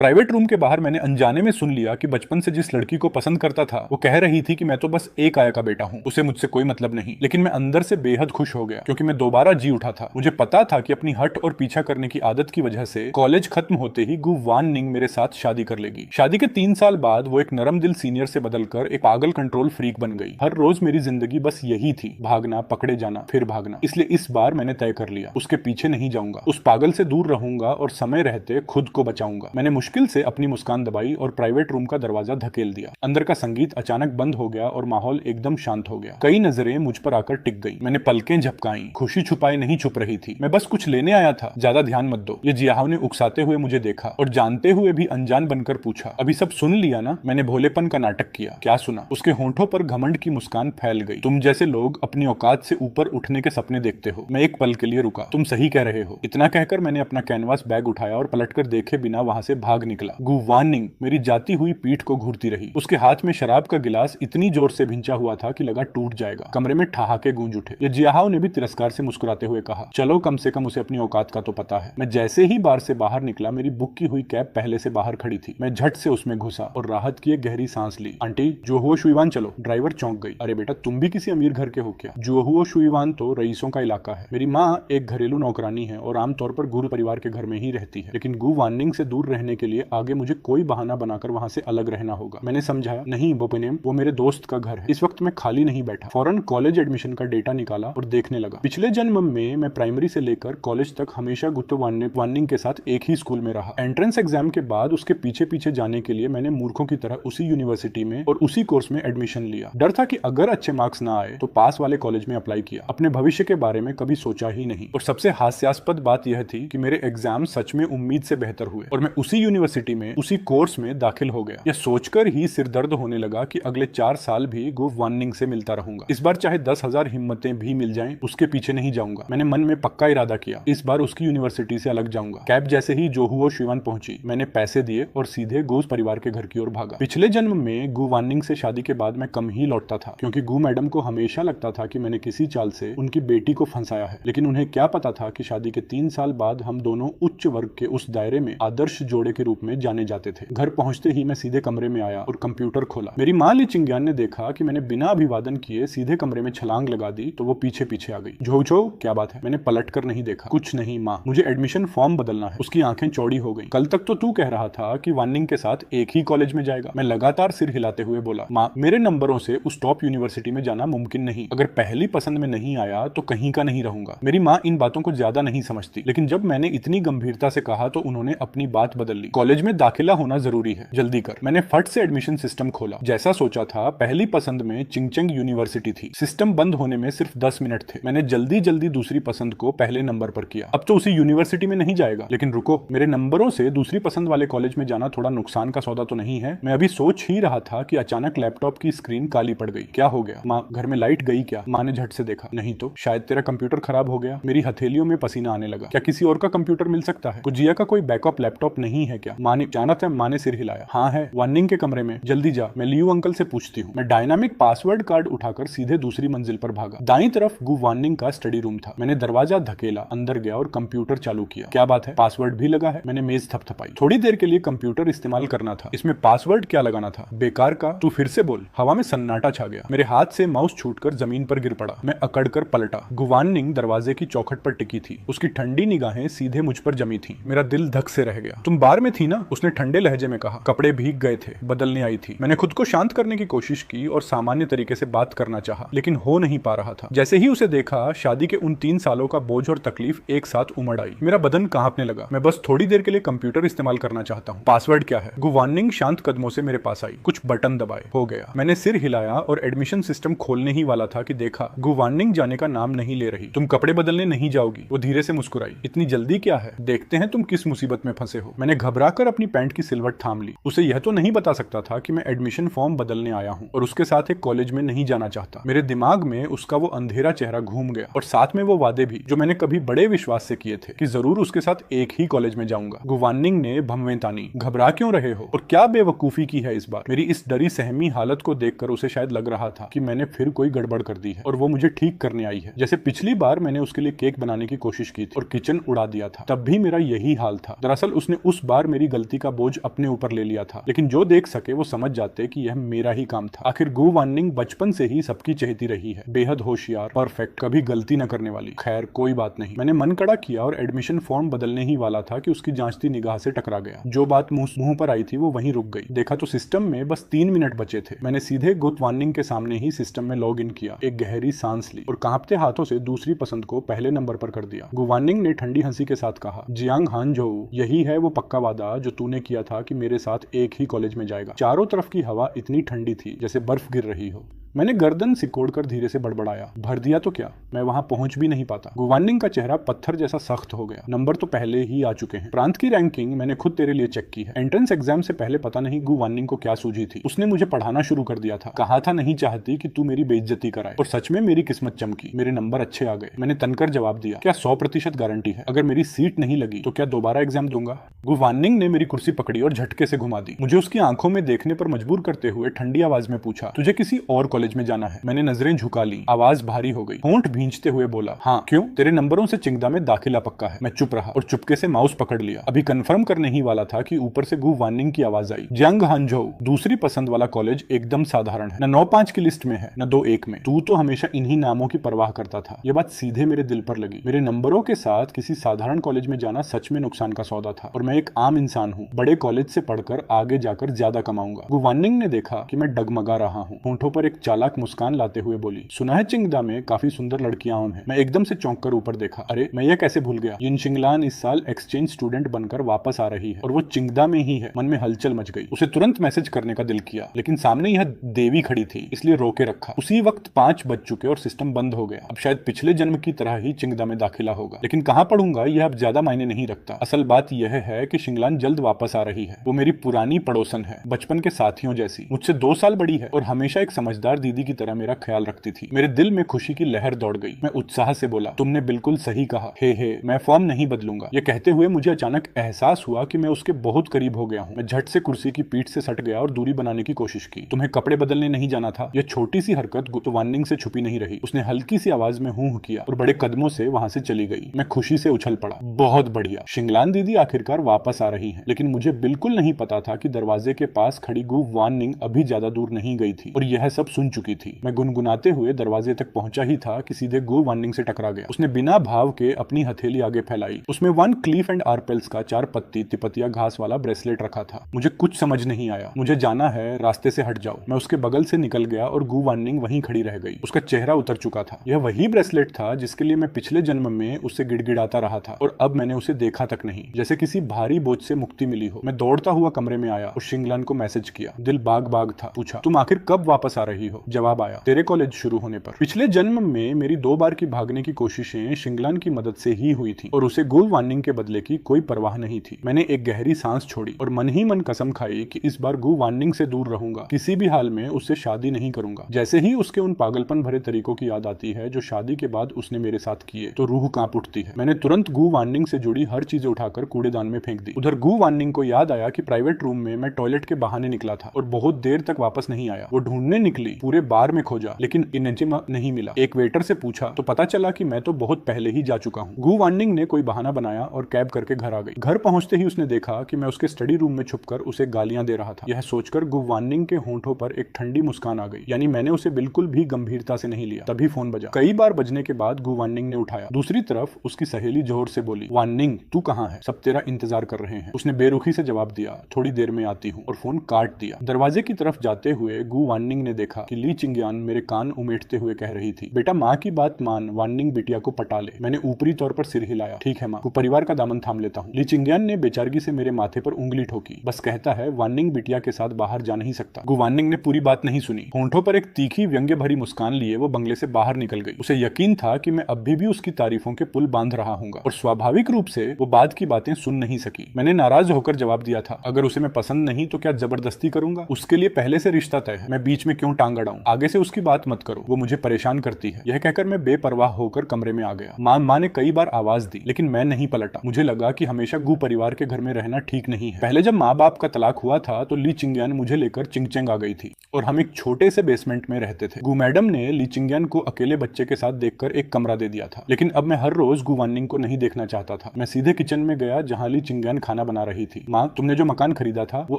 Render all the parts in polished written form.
Private room के बाहर मैंने अनजाने में सुन लिया कि बचपन से जिस लड़की को पसंद करता था वो कह रही थी कि मैं तो बस एक आया का बेटा हूँ, उसे मुझसे कोई मतलब नहीं। लेकिन मैं अंदर से बेहद खुश हो गया क्योंकि मैं दोबारा जी उठा था। मुझे पता था कि अपनी हट और पीछा करने की आदत की वजह से कॉलेज खत्म होते ही गु वान निंग मेरे साथ शादी कर लेगी। शादी के 3 साल बाद वो एक नरम दिल सीनियर से बदलकर एक पागल कंट्रोल फ्रीक बन गई। हर रोज मेरी जिंदगी बस यही थी, भागना, पकड़े जाना, फिर भागना। इसलिए इस बार मैंने तय कर लिया, उसके पीछे नहीं जाऊंगा, उस पागल से दूर रहूंगा और समय रहते खुद को बचाऊंगा। मैंने मुश्किल से अपनी मुस्कान दबाई और प्राइवेट रूम का दरवाजा धकेल दिया। अंदर का संगीत अचानक बंद हो गया और माहौल एकदम शांत हो गया। कई नजरें मुझ पर आकर टिक गई। मैंने पलकें झपकाई। खुशी छुपाए नहीं छुप रही थी। मैं बस कुछ लेने आया था, ज्यादा ध्यान मत दो। ये जियाहाव ने उकसाते हुए मुझे देखा और जानते हुए भी अनजान बनकर पूछा, अभी सब सुन लिया ना? मैंने भोलेपन का नाटक किया। क्या सुना? उसके होंठों पर घमंड की मुस्कान फैल गई। तुम जैसे लोग अपनी औकात से ऊपर उठने के सपने देखते हो। मैं एक पल के लिए रुका। तुम सही कह रहे हो। इतना कहकर मैंने अपना कैनवास बैग उठाया और पलटकर देखे बिना वहां से भाग निकला। गु वान निंग मेरी जाती हुई पीठ को घूरती रही। उसके हाथ में शराब का गिलास इतनी जोर से भिंचा हुआ था कि लगा टूट जाएगा। कमरे में ठहाके गूंज उठे। ये जियाहाव ने भी तिरस्कार से मुस्कुराते हुए कहा, चलो कम से कम उसे अपनी औकात का तो पता है। मैं जैसे ही बार से बाहर निकला, मेरी बुक की हुई कैब पहले से बाहर खड़ी थी। मैं झट से उसमें घुसा और राहत की एक गहरी सांस ली। आंटी, जो हुआ शुईवान चलो। ड्राइवर चौंक गई। अरे बेटा, तुम भी किसी अमीर घर के हो क्या? जो हुआ शुईवान तो रईसों का इलाका है। मेरी माँ एक घरेलू नौकरानी है और आमतौर पर गुरु परिवार के घर में ही रहती है। लेकिन गु वान निंग से दूर रहने के लिए आगे मुझे कोई बहाना बनाकर वहां से अलग रहना होगा। मैंने समझाया, नहीं बोपेनेम, वो मेरे दोस्त का घर है। इस वक्त मैं खाली नहीं बैठा। फौरन कॉलेज एडमिशन का डेटा निकाला और देखने लगा। पिछले जन्म में मैं प्राइमरी से लेकर कॉलेज तक हमेशा गुत्तो वान निंग के साथ एक ही स्कूल में रहा। एंट्रेंस एग्जाम के बाद उसके पीछे पीछे जाने के लिए मैंने मूर्खों की तरह उसी यूनिवर्सिटी में और उसी कोर्स में एडमिशन लिया। डर था कि अगर अच्छे मार्क्स ना आए तो पास वाले कॉलेज में अप्लाई किया। अपने भविष्य के बारे में कभी सोचा ही नहीं। और सबसे हास्यास्पद बात यह थी कि मेरे एग्जाम सच में उम्मीद से बेहतर हुए और मैं उसी यूनिवर्सिटी में उसी कोर्स में दाखिल हो गया। यह सोचकर ही सिर दर्द होने लगा कि अगले 4 साल भी गु वान निंग से मिलता रहूंगा। इस बार चाहे 10,000 हिम्मतें भी मिल जाएं, उसके पीछे नहीं जाऊंगा। मैंने मन में पक्का इरादा किया, इस बार उसकी यूनिवर्सिटी से अलग जाऊंगा। कैब जैसे ही जोहुओ शुईवान पहुंची, मैंने पैसे दिए और सीधे गूस परिवार के घर की ओर भागा। पिछले जन्म में गु वान निंग से शादी के बाद मैं कम ही लौटता था क्योंकि गु मैडम को हमेशा लगता था कि मैंने किसी चाल से उनकी बेटी को फंसाया है। लेकिन उन्हें क्या पता था कि शादी के 3 साल बाद हम दोनों उच्च वर्ग के उस दायरे में आदर्श जोड़े के रूप में जाने जाते थे। घर पहुंचते ही मैं सीधे कमरे में आया और कंप्यूटर खोला। मेरी माँ ली चिंग्यान ने देखा कि मैंने बिना अभिवादन किए सीधे कमरे में छलांग लगा दी तो वो पीछे पीछे आ गई। झोझो, क्या बात है? मैंने पलट कर नहीं देखा। कुछ नहीं माँ, मुझे एडमिशन फॉर्म बदलना है। उसकी आंखें चौड़ी हो गई। कल तक तो तू कह रहा था कि वान निंग के साथ एक ही कॉलेज में जाएगा। मैं लगातार सिर हिलाते हुए बोला, माँ, मेरे नंबरों से उस टॉप यूनिवर्सिटी में जाना मुमकिन नहीं। अगर पहली पसंद में नहीं आया तो कहीं का नहीं रहूंगा। मेरी माँ इन बातों को ज्यादा नहीं समझती, लेकिन जब मैंने इतनी गंभीरता से कहा तो उन्होंने अपनी बात बदल ली। कॉलेज में दाखिला होना जरूरी है, जल्दी कर। मैंने फट से एडमिशन सिस्टम खोला। जैसा सोचा था, पहली पसंद में चिंगचंग यूनिवर्सिटी थी। सिस्टम बंद होने में सिर्फ 10 मिनट थे। मैंने जल्दी जल्दी दूसरी पसंद को पहले नंबर पर किया। अब तो उसी यूनिवर्सिटी में नहीं जाएगा। लेकिन रुको, मेरे नंबरों से दूसरी पसंद वाले कॉलेज में जाना थोड़ा नुकसान का सौदा तो नहीं है? मैं अभी सोच ही रहा था कि अचानक लैपटॉप की स्क्रीन काली पड़ गई। क्या हो गया माँ? घर में लाइट गई क्या? माँ ने झट से देखा। नहीं तो शायद तेरा कंप्यूटर खराब हो गया। मेरी हथेलियों में पसीना आने लगा। क्या किसी और का कंप्यूटर मिल सकता है? कुजिया का कोई बैकअप लैपटॉप नहीं है क्या? माँ ने जाना था। माँ ने सिर हिलाया। हाँ है, वान निंग के कमरे में। जल्दी जा, मैं लियू अंकल से पूछती हूँ। मैं डायनामिक पासवर्ड कार्ड उठाकर सीधे दूसरी मंजिल पर भागा। दाईं तरफ गु वान निंग का स्टडी रूम था। मैंने दरवाजा धकेला, अंदर गया और कंप्यूटर चालू किया। क्या बात है? पासवर्ड भी लगा है? मैंने मेज थपथपाई। थोड़ी देर के लिए कंप्यूटर इस्तेमाल करना था, इसमें पासवर्ड क्या लगाना था? बेकार का। तू फिर से बोल। हवा में सन्नाटा छा गया। मेरे हाथ से माउस छूटकर जमीन पर गिर पड़ा। मैं अकड़कर पलटा। गु वान निंग दरवाजे की चौखट पर टिकी थी। उसकी ठंडी निगाहें सीधे मुझ पर जमी थी। मेरा दिल धक से रह गया। तुम बार में थी ना? उसने ठंडे लहजे में कहा। कपड़े भीग गए थे, बदलने आई थी। मैंने खुद को शांत करने की कोशिश की और सामान्य तरीके से बात करना चाहा, लेकिन हो नहीं पा रहा था। जैसे ही उसे देखा, शादी के उन 3 सालों का बोझ और तकलीफ एक साथ उमड़ आई। मेरा बदन कांपने लगा। मैं बस थोड़ी देर के लिए कंप्यूटर इस्तेमाल करना चाहता हूँ। पासवर्ड क्या है? गु वान निंग शांत कदमों से मेरे पास आई। कुछ बटन दबाए। हो गया। मैंने सिर हिलाया और एडमिशन सिस्टम खोलने ही वाला था कि देखा, गु वान निंग जाने का नाम नहीं ले रही। तुम कपड़े बदलने नहीं जाओगी? वो धीरे से मुस्कुराई। इतनी जल्दी क्या है? देखते हैं तुम किस मुसीबत में फंसे हो। मैंने घबराकर अपनी पैंट की सिलवट थाम ली। उसे यह तो नहीं बता सकता था कि मैं एडमिशन फॉर्म बदलने आया हूँ और उसके साथ एक कॉलेज में नहीं जाना चाहता। मेरे दिमाग में उसका वो अंधेरा चेहरा घूम गया और साथ में वो वादे भी जो मैंने कभी बड़े विश्वास से किए थे कि जरूर उसके साथ एक ही कॉलेज में जाऊंगा। गु वान निंग ने भम्वें तानी। घबरा क्यों रहे हो? और क्या बेवकूफी की है इस बार? मेरी इस डरी सहमी हालत को देखकर उसे शायद लग रहा था कि मैंने फिर कोई गड़बड़ कर दी है और वो मुझे ठीक करने आई है। जैसे पिछली बार मैंने उसके लिए केक बनाने की कोशिश की थी और किचन उड़ा दिया था, तब भी मेरा यही हाल था। दरअसल उसने उस बार बार मेरी गलती का बोझ अपने ऊपर ले लिया था, लेकिन जो देख सके वो समझ जाते कि यह मेरा ही काम था। आखिर गु वार्निंग बचपन से ही सबकी चहेती रही है, बेहद होशियार, परफेक्ट, कभी गलती न करने वाली। खैर कोई बात नहीं, मैंने मन कड़ा किया और एडमिशन फॉर्म बदलने ही वाला था कि उसकी जांचती निगाह से टकरा गया। जो बात मुंह पर आई थी वो वहीं रुक गई। देखा तो सिस्टम में बस 3 मिनट बचे थे। मैंने सीधे गुड वार्निंग के सामने ही सिस्टम में लॉग इन किया, एक गहरी सांस ली और कांपते हाथों से दूसरी पसंद को पहले नंबर पर कर दिया। गु वार्निंग ने ठंडी हंसी के साथ कहा, जियांग हानझोउ, यही है वो पक्का वादा जो तूने किया था कि मेरे साथ एक ही कॉलेज में जाएगा। चारों तरफ की हवा इतनी ठंडी थी जैसे बर्फ गिर रही हो। मैंने गर्दन सिकोड़कर धीरे से बड़बड़ाया, भर दिया तो क्या, मैं वहां पहुंच भी नहीं पाता। गु वार्निंग का चेहरा पत्थर जैसा सख्त हो गया। नंबर तो पहले ही आ चुके हैं। प्रांत की रैंकिंग मैंने खुद तेरे लिए चेक की है। एंट्रेंस एग्जाम से पहले पता नहीं गु वार्निंग को क्या सूझी थी, उसने मुझे पढ़ाना शुरू कर दिया था। कहा था नहीं चाहती कि तू मेरी बेइज्जती कराए, और सच में मेरी किस्मत चमकी, मेरे नंबर अच्छे आ गए। मैंने तनकर जवाब दिया, क्या 100% गारंटी है? अगर मेरी सीट नहीं लगी तो क्या दोबारा एग्जाम दूंगा? गु वार्निंग ने मेरी कुर्सी पकड़ी और झटके से घुमा दी। मुझे उसकी आंखों में देखने पर मजबूर करते हुए ठंडी आवाज में पूछा, तुझे किसी और कॉलेज में जाना है? मैंने नजरें झुका ली, आवाज भारी हो गई, होंठ भींचते हुए बोला, हाँ। क्यों? तेरे नंबरों से चिंगदा में दाखिला पक्का है। मैं चुप रहा और चुपके से माउस पकड़ लिया। अभी कंफर्म करने ही वाला था कि ऊपर से गु वार्निंग की आवाज आई, जियांग हानझोउ, दूसरी पसंद वाला कॉलेज एकदम साधारण है, न 9-5 की लिस्ट में है न 2-1 में। तू तो हमेशा इन्हीं नामों की परवाह करता था। यह बात सीधे मेरे दिल पर लगी। मेरे नंबरों के साथ किसी साधारण कॉलेज में जाना सच में नुकसान का सौदा था, और मैं एक आम इंसान हूँ। बड़े कॉलेज से पढ़कर आगे जाकर ज्यादा कमाऊंगा। गु वार्निंग ने देखा कि मैं डगमगा रहा हूँ, होंठों पर एक चालाक मुस्कान लाते हुए बोली, सुना है चिंगदा में काफी सुंदर लड़कियां हैं। मैं एकदम से चौंक कर ऊपर देखा। अरे मैं यह कैसे भूल गया? यिनशिंगलान इस साल एक्सचेंज स्टूडेंट बनकर वापस आ रही है और वो चिंगदा में ही है। मन में हलचल मच गई। उसे तुरंत मैसेज करने का दिल किया, लेकिन सामने यह देवी खड़ी थी, इसलिए रोके रखा। उसी वक्त 5 बज चुके और सिस्टम बंद हो गया। अब शायद पिछले जन्म की तरह ही चिंगदा में दाखिला होगा, लेकिन कहाँ पढ़ूंगा यह अब ज्यादा मायने नहीं रखता। असल बात यह है कि शिंगलान जल्द वापस आ रही है। वो मेरी पुरानी पड़ोसन है, बचपन के साथियों जैसी, मुझसे 2 साल बड़ी है और हमेशा एक समझदार दीदी की तरह मेरा ख्याल रखती थी। मेरे दिल में खुशी की लहर दौड़ गई। मैं उत्साह से बोला, तुमने बिल्कुल सही कहा। हे मैं फॉर्म नहीं बदलूंगा। यह कहते हुए मुझे अचानक एहसास हुआ कि मैं उसके बहुत करीब हो गया हूँ। मैं झट से कुर्सी की पीठ से सट गया और दूरी बनाने की कोशिश की। तुम्हें कपड़े बदलने नहीं जाना था? यह छोटी सी हरकत गु वार्निंग से छुपी नहीं रही। उसने हल्की सी आवाज में हूं किया और बड़े कदमों से वहां से चली गई। मैं खुशी से उछल पड़ा, बहुत बढ़िया, शिंगलान दीदी आखिरकार वापस आ रही है। लेकिन मुझे बिल्कुल नहीं पता था कि दरवाजे के पास खड़ी गु वार्निंग अभी ज्यादा दूर नहीं गई थी और यह सब सुन चुकी थी। मैं गुनगुनाते हुए दरवाजे तक पहुंचा ही था कि सीधे गु वार्निंग से टकरा गया। उसने बिना भाव के अपनी हथेली आगे फैलाई। उसमें वन क्लीफ एंड आर्पेल्स का 4 पत्ती तिपतिया घास वाला ब्रेसलेट रखा था। मुझे कुछ समझ नहीं आया। मुझे जाना है, रास्ते से हट जाओ। मैं उसके बगल से निकल गया और गु वार्निंग वहीं खड़ी रह गई। उसका चेहरा उतर चुका था। यह वही ब्रेसलेट था जिसके लिए मैं पिछले जन्म में उससे गिड़गिड़ाता रहा था, और अब मैंने उसे देखा तक नहीं। जैसे किसी भारी बोझ से मुक्ति मिली हो। मैं दौड़ता हुआ कमरे में आया और शिंगलान को मैसेज किया। दिल बाग बाग था। पूछा, तुम आखिर कब वापस आ रही हो? जवाब आया, तेरे कॉलेज शुरू होने पर। पिछले जन्म में मेरी 2 बार की भागने की कोशिशें शिंगलान की मदद से ही हुई थी और उसे गु वार्निंग के बदले की कोई परवाह नहीं थी। मैंने एक गहरी सांस छोड़ी और मन ही मन कसम खाई कि इस बार गु वार्निंग से दूर रहूंगा। किसी भी हाल में उससे शादी नहीं करूंगा। जैसे ही उसके उन पागलपन भरे तरीकों की याद आती है जो शादी के बाद उसने मेरे साथ किए, तो रूह कांप उठती है। मैंने तुरंत गु वार्निंग से जुड़ी हर चीजें उठाकर कूड़ेदान में फेंक दी। उधर गु वार्निंग को याद आया कि प्राइवेट रूम में मैं टॉयलेट के बहाने निकला था और बहुत देर तक वापस नहीं आया। वो ढूंढने निकली, पूरे बार में खोजा, लेकिन इनेजिमा नहीं मिला। एक वेटर से पूछा तो पता चला कि मैं तो बहुत पहले ही जा चुका हूँ। गु वार्निंग ने कोई बहाना बनाया और कैब करके घर आ गई। घर पहुंचते ही उसने देखा कि मैं उसके स्टडी रूम में छुपकर उसे गालियां दे रहा था। यह सोचकर गु वार्निंग के होंठों पर एक ठंडी मुस्कान आ गई, यानी मैंने उसे बिल्कुल भी गंभीरता से नहीं लिया। तभी फोन बजा। कई बार बजने के बाद गु वार्निंग ने उठाया। दूसरी तरफ उसकी सहेली जोर से बोली, वार्निंग तू कहाँ है? सब तेरा इंतजार कर रहे हैं। उसने बेरुखी से जवाब दिया, थोड़ी देर में आती हूँ, और फोन काट दिया। दरवाजे की तरफ जाते हुए गु वार्निंग ने देखा कि ली चिंग्यान मेरे कान उमेटते हुए कह रही थी, बेटा माँ की बात मान, वार्निंग बिटिया को पटा ले। मैंने ऊपरी तौर पर सिर हिलाया। ठीक है माँ, वो परिवार का दामन थाम लेता हूँ। ली चिंग्यान ने बेचारगी से मेरे माथे पर उंगली ठोकी। बस कहता है वार्निंग बिटिया के साथ बाहर जा नहीं सकता। गु वार्निंग ने पूरी बात नहीं सुनी। होंठों पर एक तीखी व्यंग्य भरी मुस्कान लिए वो बंगले से बाहर निकल गई। उसे यकीन था कि मैं अभी भी उसकी तारीफों के पुल बांध रहा हूँगा, और स्वाभाविक रूप से वो बाद की बातें सुन नहीं सकी। मैंने नाराज होकर जवाब दिया था, अगर उसे मैं पसंद नहीं तो क्या जबरदस्ती करूंगा? उसके लिए पहले से रिश्ता तय है, मैं बीच में क्यों टांग अड़ाऊं? लड़ाऊं, आगे से उसकी बात मत करो, वो मुझे परेशान करती है। यह कहकर मैं बेपरवाह होकर कमरे में आ गया। माँ ने कई बार आवाज दी, लेकिन मैं नहीं पलटा। मुझे लगा कि हमेशा गु परिवार के घर में रहना ठीक नहीं है। पहले जब माँ बाप का तलाक हुआ था तो ली चिंग्यान मुझे लेकर चिंगचेंग आ गई थी और हम एक छोटे से बेसमेंट में रहते थे। गु मैडम ने ली चिंग्यान को अकेले बच्चे के साथ देखकर एक कमरा दे दिया था, लेकिन अब मैं हर रोज गु वानिंग को नहीं देखना चाहता था। मैं सीधे किचन में गया जहाँ ली चिंग्यान खाना बना रही थी। माँ, तुमने जो मकान खरीदा था वो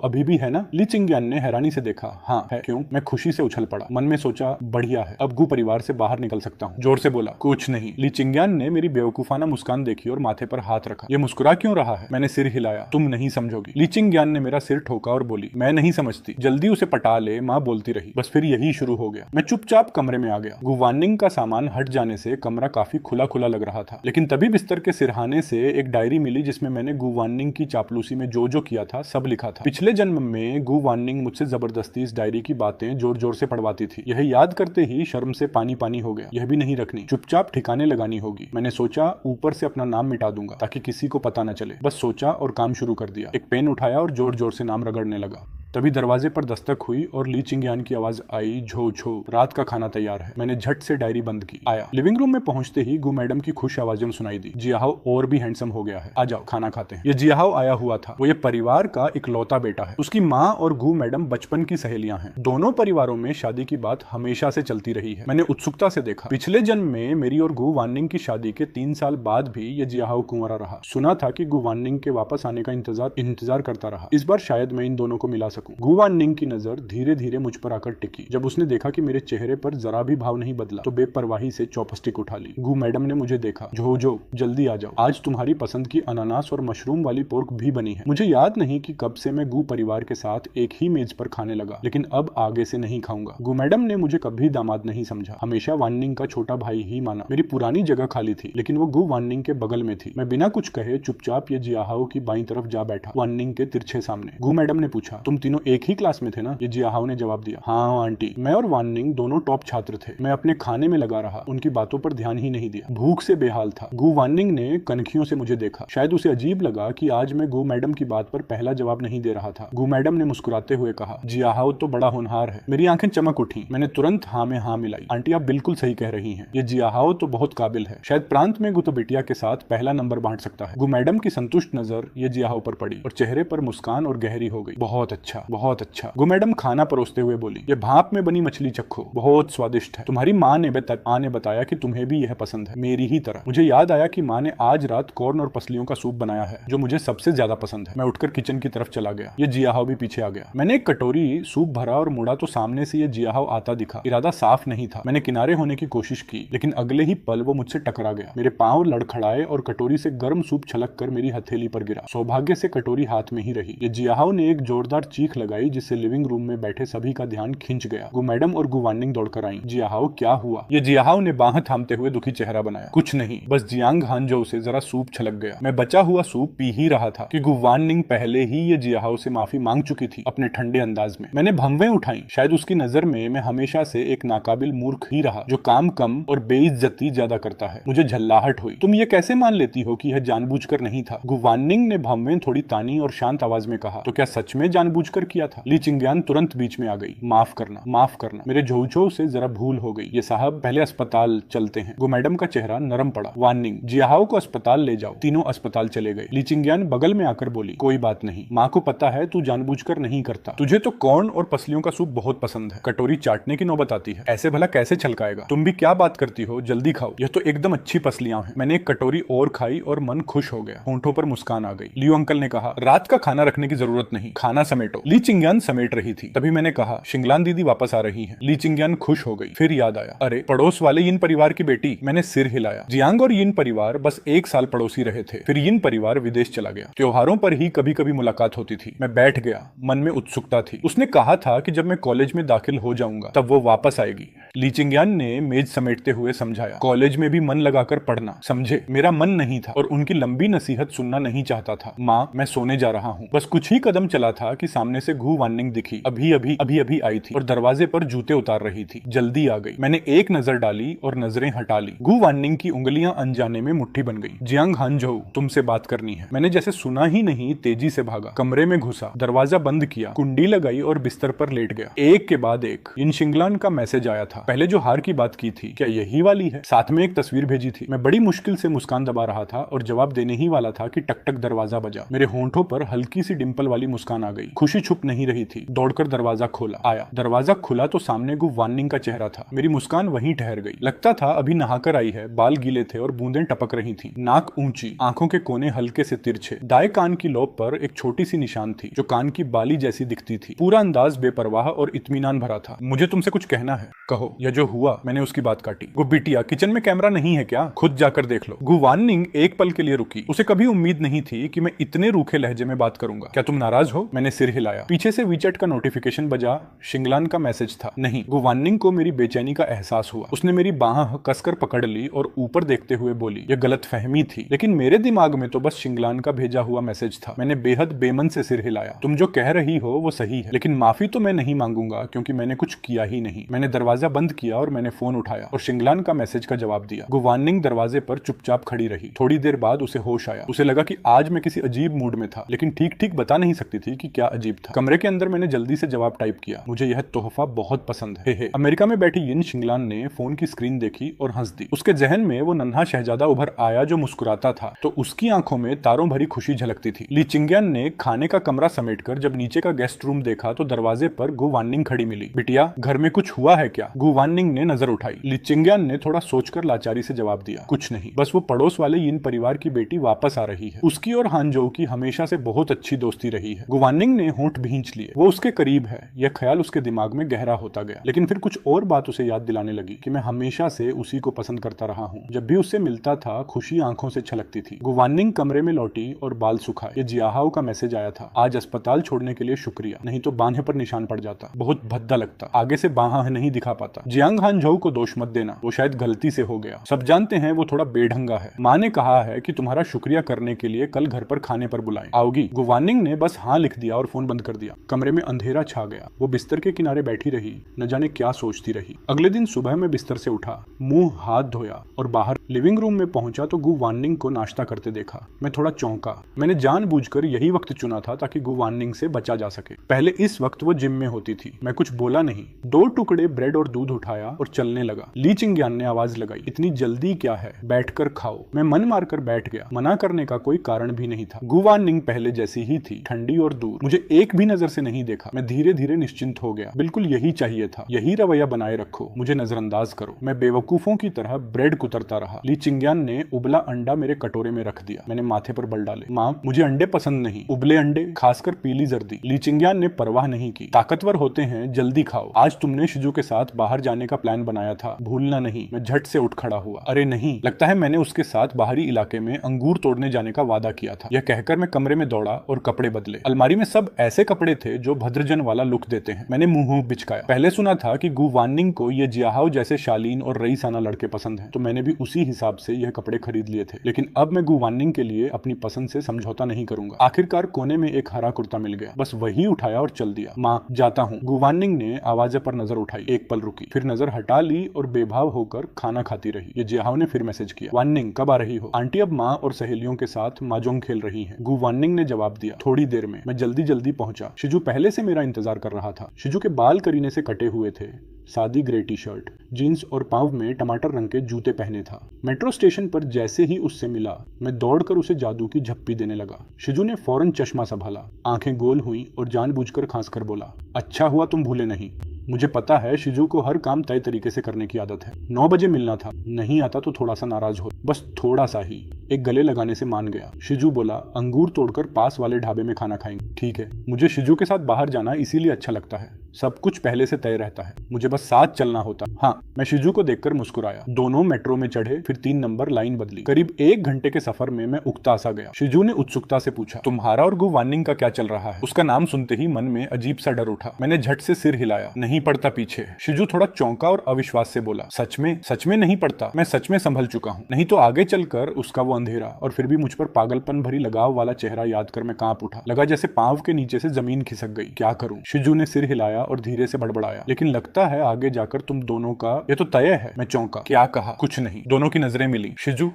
अभी भी है ना? ली चिंग्यान ने हैरानी से देखा। हाँ है। क्यों? मैं खुशी से उछल पड़ा। मन में सोचा, बढ़िया है, अब गु परिवार से बाहर निकल सकता हूँ। जोर से बोला, कुछ नहीं। ली चिंग्यान ने मेरी बेवकूफाना मुस्कान देखी और माथे पर हाथ रखा। ये मुस्कुरा क्यों रहा है? मैंने सिर हिलाया। तुम नहीं समझोगी। ली चिंग्यान ने मेरा सिर ठोका और बोली, मैं नहीं समझती, जल्दी उसे पटा ले। माँ बोलती रही। बस फिर यही शुरू हो गया। मैं चुपचाप कमरे में आ गया। गु वानिंग का सामान हट जाने से कमरा काफी खुला खुला लग रहा था, लेकिन तभी बिस्तर के सिरहाने से एक डायरी मिली जिसमें मैंने गु वानिंग की चापलूसी में जो किया था सब लिखा था। पिछले जन्म में गु वानिंग मुझसे जबरदस्ती इस डायरी की बातें जोर जोर से पढ़वाती थी। यह याद करते ही शर्म से पानी पानी हो गया। यह भी नहीं रखनी, चुपचाप ठिकाने लगानी होगी। मैंने सोचा ऊपर से अपना नाम मिटा दूंगा ताकि किसी को पता न चले। बस सोचा और काम शुरू कर दिया। एक पेन उठाया और जोर जोर से नाम रगड़ने लगा। तभी दरवाजे पर दस्तक हुई और ली चिंग्यान की आवाज आई, झो झो, रात का खाना तैयार है। मैंने झट से डायरी बंद की। आया। लिविंग रूम में पहुंचते ही गु मैडम की खुश आवाजें सुनाई दी। जियाहाओ और भी हैंडसम हो गया है, आ जाओ खाना खाते हैं। ये जियाहाओ आया हुआ था। वो ये परिवार का इकलौता बेटा है। उसकी माँ और गु मैडम बचपन की सहेलियां हैं। दोनों परिवारों में शादी की बात हमेशा से चलती रही है। मैंने उत्सुकता से देखा। पिछले जन्म में मेरी और गु वानिंग की शादी के 3 साल बाद भी ये जियाहाओ कुंवारा रहा। सुना था कि गु वानिंग के वापस आने का इंतजार करता रहा। इस बार शायद मैं इन दोनों को मिला सकूं। गु वानिंग की नजर धीरे धीरे मुझ पर आकर टिकी। जब उसने देखा कि मेरे चेहरे पर जरा भी भाव नहीं बदला तो बेपरवाही से चॉपस्टिक उठा ली। गु मैडम ने मुझे देखा। जो जल्दी आ जाओ, आज तुम्हारी पसंद की अनानास और मशरूम वाली पोर्क भी बनी है। मुझे याद नहीं कि कब से मैं गु परिवार के साथ एक ही मेज पर खाने लगा, लेकिन अब आगे से नहीं खाऊंगा। गु मैडम ने मुझे कभी दामाद नहीं समझा, हमेशा वानिंग का छोटा भाई ही माना। मेरी पुरानी जगह खाली थी, लेकिन वो गु वानिंग के बगल में थी। मैं बिना कुछ कहे चुपचाप ये जियाहाओ की बाईं तरफ जा बैठा, वानिंग के तिरछे सामने। गु मैडम ने पूछा, तुम तीनों एक ही क्लास में थे ना? ये जियाहाओ ने जवाब दिया। हाँ आंटी। मैं और वानिंग दोनों टॉप छात्र थे। मैं अपने खाने में लगा रहा, उनकी बातों पर ध्यान ही नहीं दिया। भूख से बेहाल था। गु वानिंग ने कनखियों से मुझे देखा। शायद उसे अजीब लगा कि आज मैं गु मैडम की बात पर पहला जवाब नहीं दे रहा था। गु मैडम ने मुस्कुराते हुए कहा, जियाहाओ तो बड़ा होनहार है। मेरी आंखें चमक उठी। मैंने तुरंत हाँ में हाँ मिलाई। आंटी आप बिल्कुल सही कह रही हैं, ये जियाहाओ तो बहुत काबिल है। शायद प्रांत में गुतो बिटिया के साथ पहला नंबर बांट सकता है। गु मैडम की संतुष्ट नजर ये जियाहाओ पर पड़ी और चेहरे पर मुस्कान और गहरी हो गई। बहुत अच्छा, बहुत अच्छा। गु मैडम खाना परोसते हुए बोली, ये भाप में बनी मछली चखो, बहुत स्वादिष्ट है। तुम्हारी माँ ने बताया कि तुम्हें भी यह पसंद है, मेरी ही तरह। मुझे याद आया कि माँ ने आज रात कॉर्न और पसलियों का सूप बनाया है, जो मुझे सबसे ज्यादा पसंद है। मैं उठकर किचन की तरफ चला गया। ये जियाहाओ भी पीछे आ गया। मैंने एक कटोरी सूप भरा और मुड़ा तो सामने से ये जियाहाओ आता दिखा। इरादा साफ नहीं था। मैंने किनारे होने की कोशिश की, लेकिन अगले ही पल वो मुझसे टकरा गया। मेरे पांव लड़खड़ाए और कटोरी से गर्म सूप छलक कर मेरी हथेली पर गिरा। सौभाग्य से कटोरी हाथ में ही रही। ये जियाहाओ ने एक जोरदार चीख लगाई, जिससे लिविंग रूम में बैठे सभी का ध्यान खिंच गया। गु मैडम और गु वानिंग दौड़कर आई। जियाहाओ क्या हुआ? ये जियाहाओ ने बाह थामते हुए दुखी चेहरा बनाया। कुछ नहीं, बस जियांग हानजो से जरा सूप छलक गया। मैं बचा हुआ सूप पी ही रहा था कि गु वानिंग पहले ही ये जियाहाओ से माफी मांग चुकी थी अपने ठंडे अंदाज में। मैंने भंवें उठाई। शायद उसकी नजर में मैं हमेशा से एक नाकाबिल मूर्ख ही रहा, जो काम कम और बेइज्जती ज्यादा करता है। मुझे झल्लाहट हुई। तुम ये कैसे मान लेती हो कि यह जानबूझकर नहीं था? गु वानिंग ने भंवें थोड़ी तानी और शांत आवाज में कहा, तो क्या सच में जानबूझकर किया था? ली चिंग्यान तुरंत बीच में आ गई। माफ करना, माफ करना, मेरे झोझो से जरा भूल हो गई। ये साहब पहले अस्पताल चलते हैं। गु मैडम का चेहरा नरम पड़ा। वानिंग, जियाहाओ को अस्पताल ले जाओ। तीनों अस्पताल चले गए। ली चिंग्यान बगल में आकर बोली, कोई बात नहीं, माँ को पता है तू जानबूझकर नहीं करता। तुझे तो कॉर्न और पसलियों का सूप बहुत पसंद है। कटोरी चाटने की नौबत आती है, ऐसे भला कैसे छलकाएगा? तुम भी क्या बात करती हो, जल्दी खाओ, यह तो एकदम अच्छी पसलियां हैं। मैंने एक कटोरी और खाई और मन खुश हो गया। होंठों पर मुस्कान आ गई। लियो अंकल ने कहा, रात का खाना रखने की जरूरत नहीं, खाना समेटो। ली चिंग्यान समेट रही थी। तभी मैंने कहा, शिंगलान दीदी वापस आ रही हैं। ली चिंग्यान खुश हो गई। फिर याद आया, अरे पड़ोस वाले यिन परिवार की बेटी। मैंने सिर हिलाया। जियांग और यिन परिवार बस 1 साल पड़ोसी रहे थे, फिर यिन परिवार विदेश चला गया। त्योहारों पर ही कभी कभी मुलाकात होती थी। मैं बैठ गया, मन में उत्सुकता थी। उसने कहा था कि जब मैं कॉलेज में दाखिल हो जाऊंगा तब वो वापस आएगी। ली चिंग्यान ने मेज समेटते हुए समझाया, कॉलेज में भी मन लगाकर पढ़ना, समझे? मेरा मन नहीं था और उनकी लंबी नसीहत सुनना नहीं चाहता था। माँ, मैं सोने जा रहा हूँ। बस कुछ ही कदम चला था कि सामने कोने से घू वार्निंग दिखी, अभी आई थी और दरवाजे पर जूते उतार रही थी। जल्दी आ गई। मैंने एक नजर डाली और नजरें हटा ली। घू वार्निंग की उंगलियां अनजाने में मुट्ठी बन गई। जियांग हानझोउ, तुमसे बात करनी है। मैंने जैसे सुना ही नहीं तेजी से भागा, कमरे में घुसा, दरवाजा बंद किया, कुंडी लगाई और बिस्तर पर लेट गया। एक के बाद एक यिनशिंगलान का मैसेज आया था। पहले जो हार की बात की थी, क्या यही वाली है? साथ में एक तस्वीर भेजी थी। मैं बड़ी मुश्किल से मुस्कान दबा रहा था और जवाब देने ही वाला था कि टक टक दरवाजा बजा। मेरे होंठों पर हल्की सी डिंपल वाली मुस्कान आ गई। खुशी छुप नहीं रही थी। दौड़कर दरवाजा खोला। आया, दरवाजा खुला तो सामने गु वार्निंग का चेहरा था। मेरी मुस्कान वहीं ठहर गई। लगता था अभी नहाकर आई है। बाल गीले थे और बूंदें टपक रही थी। नाक ऊंची, आंखों के कोने हल्के से तिरछे। दाएं कान की लोब पर एक छोटी सी निशान थी जो कान की बाली जैसी दिखती थी। पूरा अंदाज बेपरवाह और इत्मीनान भरा था। मुझे तुमसे कुछ कहना है। कहो। यह जो हुआ, मैंने उसकी बात काटी। गु बिटिया, किचन में कैमरा नहीं है क्या? खुद जाकर देख लो। गु वार्निंग एक पल के लिए रुकी। उसे कभी उम्मीद नहीं थी कि मैं इतने रूखे लहजे में बात करूंगा। क्या तुम नाराज हो? मैंने सिर हिलाया। पीछे से वीचैट का नोटिफिकेशन बजा। शिंगलान का मैसेज था। नहीं। गु वार्निंग को मेरी बेचैनी का एहसास हुआ। उसने मेरी बाह कसकर पकड़ ली और ऊपर देखते हुए बोली, यह गलतफहमी थी, लेकिन मेरे दिमाग में तो बस शिंगलान का भेजा हुआ मैसेज था। मैंने बेहद बेमन से सिर हिलाया। तुम जो कह रही हो वो सही है, लेकिन माफी तो मैं नहीं मांगूंगा क्योंकि मैंने कुछ किया ही नहीं। मैंने दरवाजा बंद किया और मैंने फोन उठाया और शिंगलान का मैसेज का जवाब दिया। गु वार्निंग दरवाजे पर चुपचाप खड़ी रही। थोड़ी देर बाद उसे होश आया। उसे लगा कि आज मैं किसी अजीब मूड में था, लेकिन ठीक ठीक बता नहीं सकती थी कि क्या अजीब था। कमरे के अंदर मैंने जल्दी से जवाब टाइप किया, मुझे यह तोहफा बहुत पसंद है। हे। अमेरिका में बैठी यिनशिंगलान ने फोन की स्क्रीन देखी और हंस दी। उसके जहन में वो नन्हा शहजादा उभर आया जो मुस्कुराता था, तो उसकी आंखों में तारों भरी खुशी झलकती थी। ली चिंग्यान ने खाने का कमरा समेटकर जब नीचे का गेस्ट रूम देखा तो दरवाजे पर गु वार्निंग खड़ी मिली। बिटिया, घर में कुछ हुआ है क्या? गु वार्निंग ने नजर उठाई। ली चिंग्यान ने थोड़ा सोचकर लाचारी से जवाब दिया, कुछ नहीं, बस वो पड़ोस वाले यिन परिवार की बेटी वापस आ रही है। उसकी और हानझोउ की हमेशा से बहुत अच्छी दोस्ती रही है। गु वार्निंग ने होंठ भींच लिए। वो उसके करीब है, यह ख्याल उसके दिमाग में गहरा होता गया। लेकिन फिर कुछ और बात उसे याद दिलाने लगी कि मैं हमेशा से उसी को पसंद करता रहा हूँ। जब भी उससे मिलता था खुशी आंखों से छलकती थी। गु वार्निंग कमरे में लौटी और बाल सुखाए। ये जियाहाओ का मैसेज आया था, आज अस्पताल छोड़ने के लिए शुक्रिया, नहीं तो बांहे पर निशान पड़ जाता, बहुत भद्दा लगता, आगे से बांहा नहीं दिखा पाता। जियांग हानझोउ को दोष मत देना, वो शायद गलती से हो गया। सब जानते हैं वो थोड़ा बेढंगा है। माँ ने कहा है कि तुम्हारा शुक्रिया करने के लिए कल घर पर खाने पर बुलाएं। आओगी? गु वार्निंग ने बस हाँ लिख दिया और फोन बंद कर दिया। कमरे में अंधेरा छा गया। वो बिस्तर के किनारे बैठी रही, न जाने क्या सोचती रही। अगले दिन सुबह में बिस्तर से उठा, मुंह हाथ धोया और बाहर लिविंग रूम में पहुंचा तो गु वार्निंग को नाश्ता करते देखा। मैं थोड़ा चौंका। मैंने जानबूझकर यही वक्त चुना था ताकि गु वार्निंग से बचा जा सके। पहले इस वक्त वो जिम में होती थी। मैं कुछ बोला नहीं। 2 टुकड़े ब्रेड और दूध उठाया और चलने लगा। ली चिंग्यान ने आवाज लगाई, इतनी जल्दी क्या है, बैठकर खाओ। मैं मन मारकर बैठ गया। मना करने का कोई कारण भी नहीं था। गु वार्निंग पहले जैसी ही थी, ठंडी और दूर। मुझे एक भी नजर से नहीं देखा। मैं धीरे धीरे निश्चिंत हो गया। बिल्कुल यही चाहिए था। यही रवैया बनाए रखो, मुझे नजरअंदाज करो। मैं बेवकूफों की तरह ब्रेड कुतरता रहा। ली चिंग्यान ने उबला अंडा मेरे कटोरे में रख दिया। मैंने माथे पर बल डाले। माँ, मुझे अंडे पसंद नहीं, उबले अंडे, खासकर पीली जर्दी। ली चिंग्यान ने परवाह नहीं की। ताकतवर होते हैं, जल्दी खाओ। आज तुमने शिजू के साथ बाहर जाने का प्लान बनाया था, भूलना नहीं। मैं झट से उठ खड़ा हुआ। अरे नहीं, लगता है मैंने उसके साथ बाहरी इलाके में अंगूर तोड़ने जाने का वादा किया था। यह कहकर मैं कमरे में दौड़ा और कपड़े बदले। अलमारी में सब ऐसे कपड़े थे जो भद्रजन वाला लुक देते हैं। मैंने मुंह बिचकाया। पहले सुना था कि गु वार्निंग को ये जियाहाओ जैसे शालीन और रईसाना लड़के पसंद हैं, तो मैंने भी उसी हिसाब से यह कपड़े खरीद लिए थे। लेकिन अब मैं गु वार्निंग के लिए अपनी पसंद से समझौता नहीं करूंगा। आखिरकार कोने में एक हरा कुर्ता मिल गया, बस वही उठाया और चल दिया। माँ, जाता हूँ। गु वार्निंग ने आवाज़ पर नजर उठाई। एक पल रुकी, फिर नजर हटा ली और बेभाव होकर खाना खाती रही। ये जियाहाओ ने फिर मैसेज किया, वार्निंग कब आ रही हो? आंटी अब माँ और सहेलियों के साथ माजोंग खेल रही हैं। गु वार्निंग ने जवाब दिया, थोड़ी देर में। मैं जल्दी जल्दी पहुंचा। शिजू पहले से मेरा इंतजार कर रहा था। शिजू के बाल करीने से कटे हुए थे, सादी ग्रे टी शर्ट, जीन्स और पांव में टमाटर रंग के जूते पहने था। मेट्रो स्टेशन पर जैसे ही उससे मिला, मैं दौड़कर उसे जादू की झप्पी देने लगा। शिजू ने फौरन चश्मा संभाला, आंखें गोल हुई और जानबूझकर खांसकर बोला, अच्छा हुआ तुम भूले नहीं। मुझे पता है शिजू को हर काम तय तरीके से करने की आदत है। 9 बजे मिलना था, नहीं आता तो थोड़ा सा नाराज हो, बस थोड़ा सा ही। एक गले लगाने से मान गया। शिजू बोला, अंगूर तोड़कर पास वाले ढाबे में खाना खाएंगे। ठीक है, मुझे शिजू के साथ बाहर जाना इसीलिए अच्छा लगता है। सब कुछ पहले से तय रहता है, मुझे बस साथ चलना होता। हाँ, मैं शिजू को देखकर मुस्कुराया। दोनों मेट्रो में चढ़े, फिर 3 नंबर लाइन बदली। करीब 1 घंटे के सफर में मैं उकता सा गया। शिजू ने उत्सुकता से पूछा, तुम्हारा और गु वार्निंग का क्या चल रहा है? उसका नाम सुनते ही मन में अजीब सा डर उठा। मैंने झट से सिर हिलाया, नहीं नहीं पड़ता पीछे। शिजू थोड़ा चौंका और अविश्वास से बोला, सच में नहीं पड़ता, मैं सच में संभल चुका हूँ। नहीं तो आगे चलकर उसका वो अंधेरा और फिर भी मुझ पर पागलपन भरी लगाव वाला चेहरा याद कर मैं कांप उठा। लगा जैसे पांव के नीचे से जमीन खिसक गई। क्या करूं? शिजू ने सिर हिलाया और धीरे से बड़बड़ाया, लेकिन लगता है आगे जाकर तुम दोनों का ये तो तय है। मैं चौंका। क्या कहा? कुछ नहीं। दोनों की नजरें मिली। शिजू,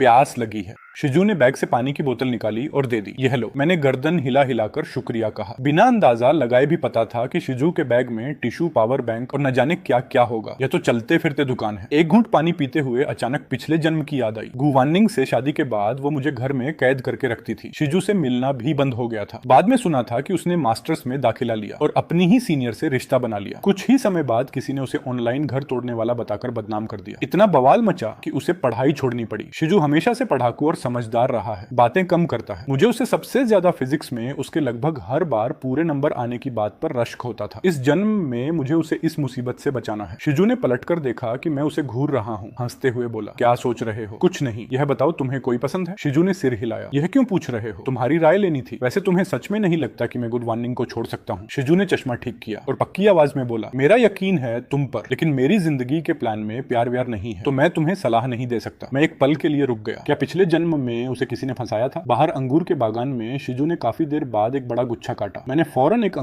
प्यास लगी है। शिजू ने बैग से पानी की बोतल निकाली और दे दी। यह लो। मैंने गर्दन हिला हिलाकर शुक्रिया कहा। बिना अंदाजा लगाए भी पता था कि शिजू के बैग में टिश्यू, पावर बैंक और न जाने क्या क्या होगा। यह तो चलते फिरते दुकान है। एक घूंट पानी पीते हुए अचानक पिछले जन्म की याद आई। गुवानिंग से शादी के बाद वो मुझे घर में कैद करके रखती थी। शिजू से मिलना भी बंद हो गया था। बाद में सुना था कि उसने मास्टर्स में दाखिला लिया और अपनी ही सीनियर से रिश्ता बना लिया। कुछ ही समय बाद किसी ने उसे ऑनलाइन घर तोड़ने वाला बताकर बदनाम कर दिया। इतना बवाल मचा कि उसे पढ़ाई छोड़नी पड़ी। शिजू हमेशा से पढ़ाकू और समझदार रहा है, बातें कम करता है। मुझे उसे सबसे ज्यादा फिजिक्स में उसके लगभग हर बार पूरे नंबर आने की बात पर रश्क होता था। इस जन्म में मुझे उसे इस मुसीबत से बचाना है। शिजू ने पलटकर देखा कि मैं उसे घूर रहा हूँ। हंसते हुए बोला, क्या सोच रहे हो? कुछ नहीं। यह बताओ तुम्हें कोई पसंद है? शिजू ने सिर हिलाया। यह क्यों पूछ रहे हो? तुम्हारी राय लेनी थी। वैसे तुम्हें सच में नहीं लगता कि मैं गुड वार्निंग को छोड़ सकता हूँ? शिजू ने चश्मा ठीक किया और पक्की आवाज में बोला, मेरा यकीन है तुम पर, लेकिन मेरी जिंदगी के प्लान में प्यार व्यार नहीं है, तो मैं तुम्हें सलाह नहीं दे सकता। मैं एक पल के लिए रुक गया। क्या पिछले जन्म में उसे किसी ने फंसाया था? बाहर अंगूर के बागान में शिजू ने काफी देर बाद एक बड़ा गुच्छा काटा। मैंने फौरन एक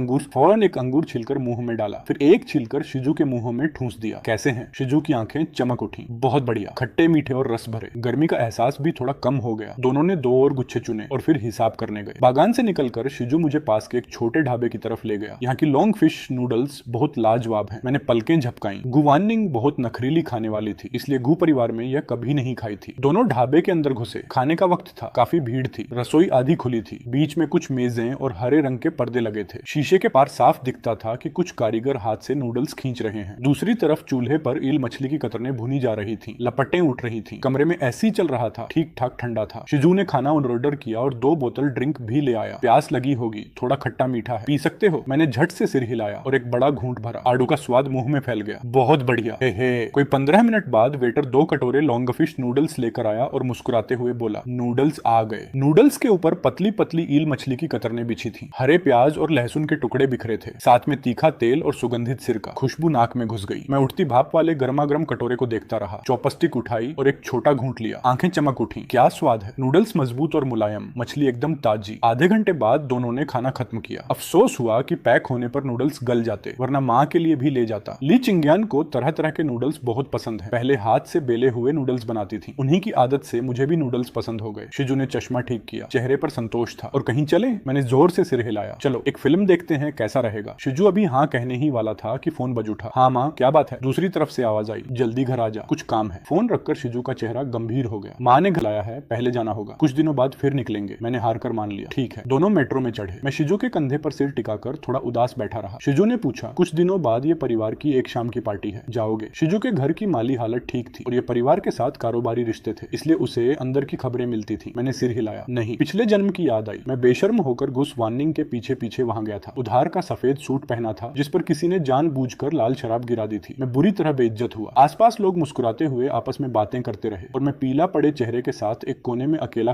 अंगूर छिलकर मुंह में डाला, फिर एक छिलकर शिजू के मुंह में ठूंस दिया। कैसे हैं? शिजू की आंखें चमक उठी। बहुत बढ़िया, खट्टे मीठे और रस भरे। गर्मी का एहसास भी थोड़ा कम हो गया। दोनों ने 2 और गुच्छे चुने और फिर हिसाब करने गए। बागान से निकलकर शिजू मुझे पास के एक छोटे ढाबे की तरफ ले गया। यहाँ की लॉन्ग फिश नूडल्स बहुत लाजवाब हैं। मैंने पलकें झपकाई। गुवानिंग बहुत नखरीली खाने वाली थी, इसलिए गु परिवार में यह कभी नहीं खाई थी। दोनों ढाबे के अंदर घुसे। खाने का वक्त था। काफी भीड़ थी। रसोई आधी खुली थी। बीच में कुछ मेजें और हरे रंग के पर्दे लगे थे। शीशे के पार साफ दिखता था कि कुछ कारीगर हाथ से नूडल्स खींच रहे हैं। दूसरी तरफ चूल्हे पर ईल मछली की कतरनें भुनी जा रही थी। लपटें उठ रही थी। कमरे में ऐसी चल रहा था, ठीक ठाक ठंडा था। शिजू ने खाना ऑर्डर किया और 2 बोतल ड्रिंक भी ले आया। प्यास लगी होगी, थोड़ा खट्टा मीठा है, पी सकते हो? मैंने झट से सिर हिलाया और एक बड़ा घूंट भरा। आड़ू का स्वाद मुंह में फैल गया। बहुत बढ़िया। हे। कोई 15 मिनट बाद वेटर 2 कटोरे लॉन्ग फिश नूडल्स लेकर आया और मुस्कुराते हुए बोला, नूडल्स आ गए। नूडल्स के ऊपर पतली पतली ईल मछली की कतरनें बिछी थी। हरे प्याज और लहसुन के टुकड़े बिखरे थे, साथ में तीखा तेल और सुगंधित सिरका। खुशबू नाक में घुस गई। मैं उठती भाप वाले गर्मा गर्म कटोरे को देखता रहा। चॉपस्टिक उठाई और एक छोटा घूंट लिया। आंखें चमक उठी। क्या स्वाद है! नूडल्स मजबूत और मुलायम, मछली एकदम ताजी। आधे घंटे बाद दोनों ने खाना खत्म किया। अफसोस हुआ कि पैक होने पर नूडल्स गल जाते, वरना माँ के लिए भी ले जाता। ली चिंग्यान को तरह तरह के नूडल्स बहुत पसंद है। पहले हाथ से बेले हुए नूडल्स बनाती थी। उन्हीं की आदत से मुझे भी नूडल्स पसंद हो गए। शिजू ने चश्मा ठीक किया। चेहरे पर संतोष था। और कहीं चले? मैंने जोर से सिर हिलाया। चलो एक फिल्म देखते हैं, कैसा रहेगा? शिजू अभी हाँ कहने ही वाला था कि फोन बज उठा। हाँ माँ, क्या बात है? दूसरी तरफ से आवाज आई, जल्दी घर आ जा, कुछ काम है। फोन रखकर शिजू का चेहरा गंभीर हो गया। माँ ने घलाया है, पहले जाना होगा, कुछ दिनों बाद फिर निकलेंगे। मैंने हार कर मान लिया। ठीक है। दोनों मेट्रो में चढ़े। मैं शिजू के कंधे पर सिर टिकाकर थोड़ा उदास बैठा रहा। शिजू ने पूछा, कुछ दिनों बाद ये परिवार की एक शाम की पार्टी है, जाओगे? शिजू के घर की माली हालत ठीक थी और ये परिवार के साथ कारोबारी रिश्ते थे, इसलिए उसे अंदर की खबरें मिलती थी। मैंने सिर हिलाया। नहीं। पिछले जन्म की याद आई। मैं बेशर्म होकर गुस वार्निंग के पीछे पीछे वहां गया था। उधार का सफेद सूट पहना था जिस पर किसी ने जानबूझकर लाल शराब गिरा दी थी। मैं बुरी तरह बेइज्जत हुआ। आसपास लोग मुस्कुराते हुए आपस में बातें करते रहे और मैं पीला पड़े चेहरे के साथ एक कोने में अकेला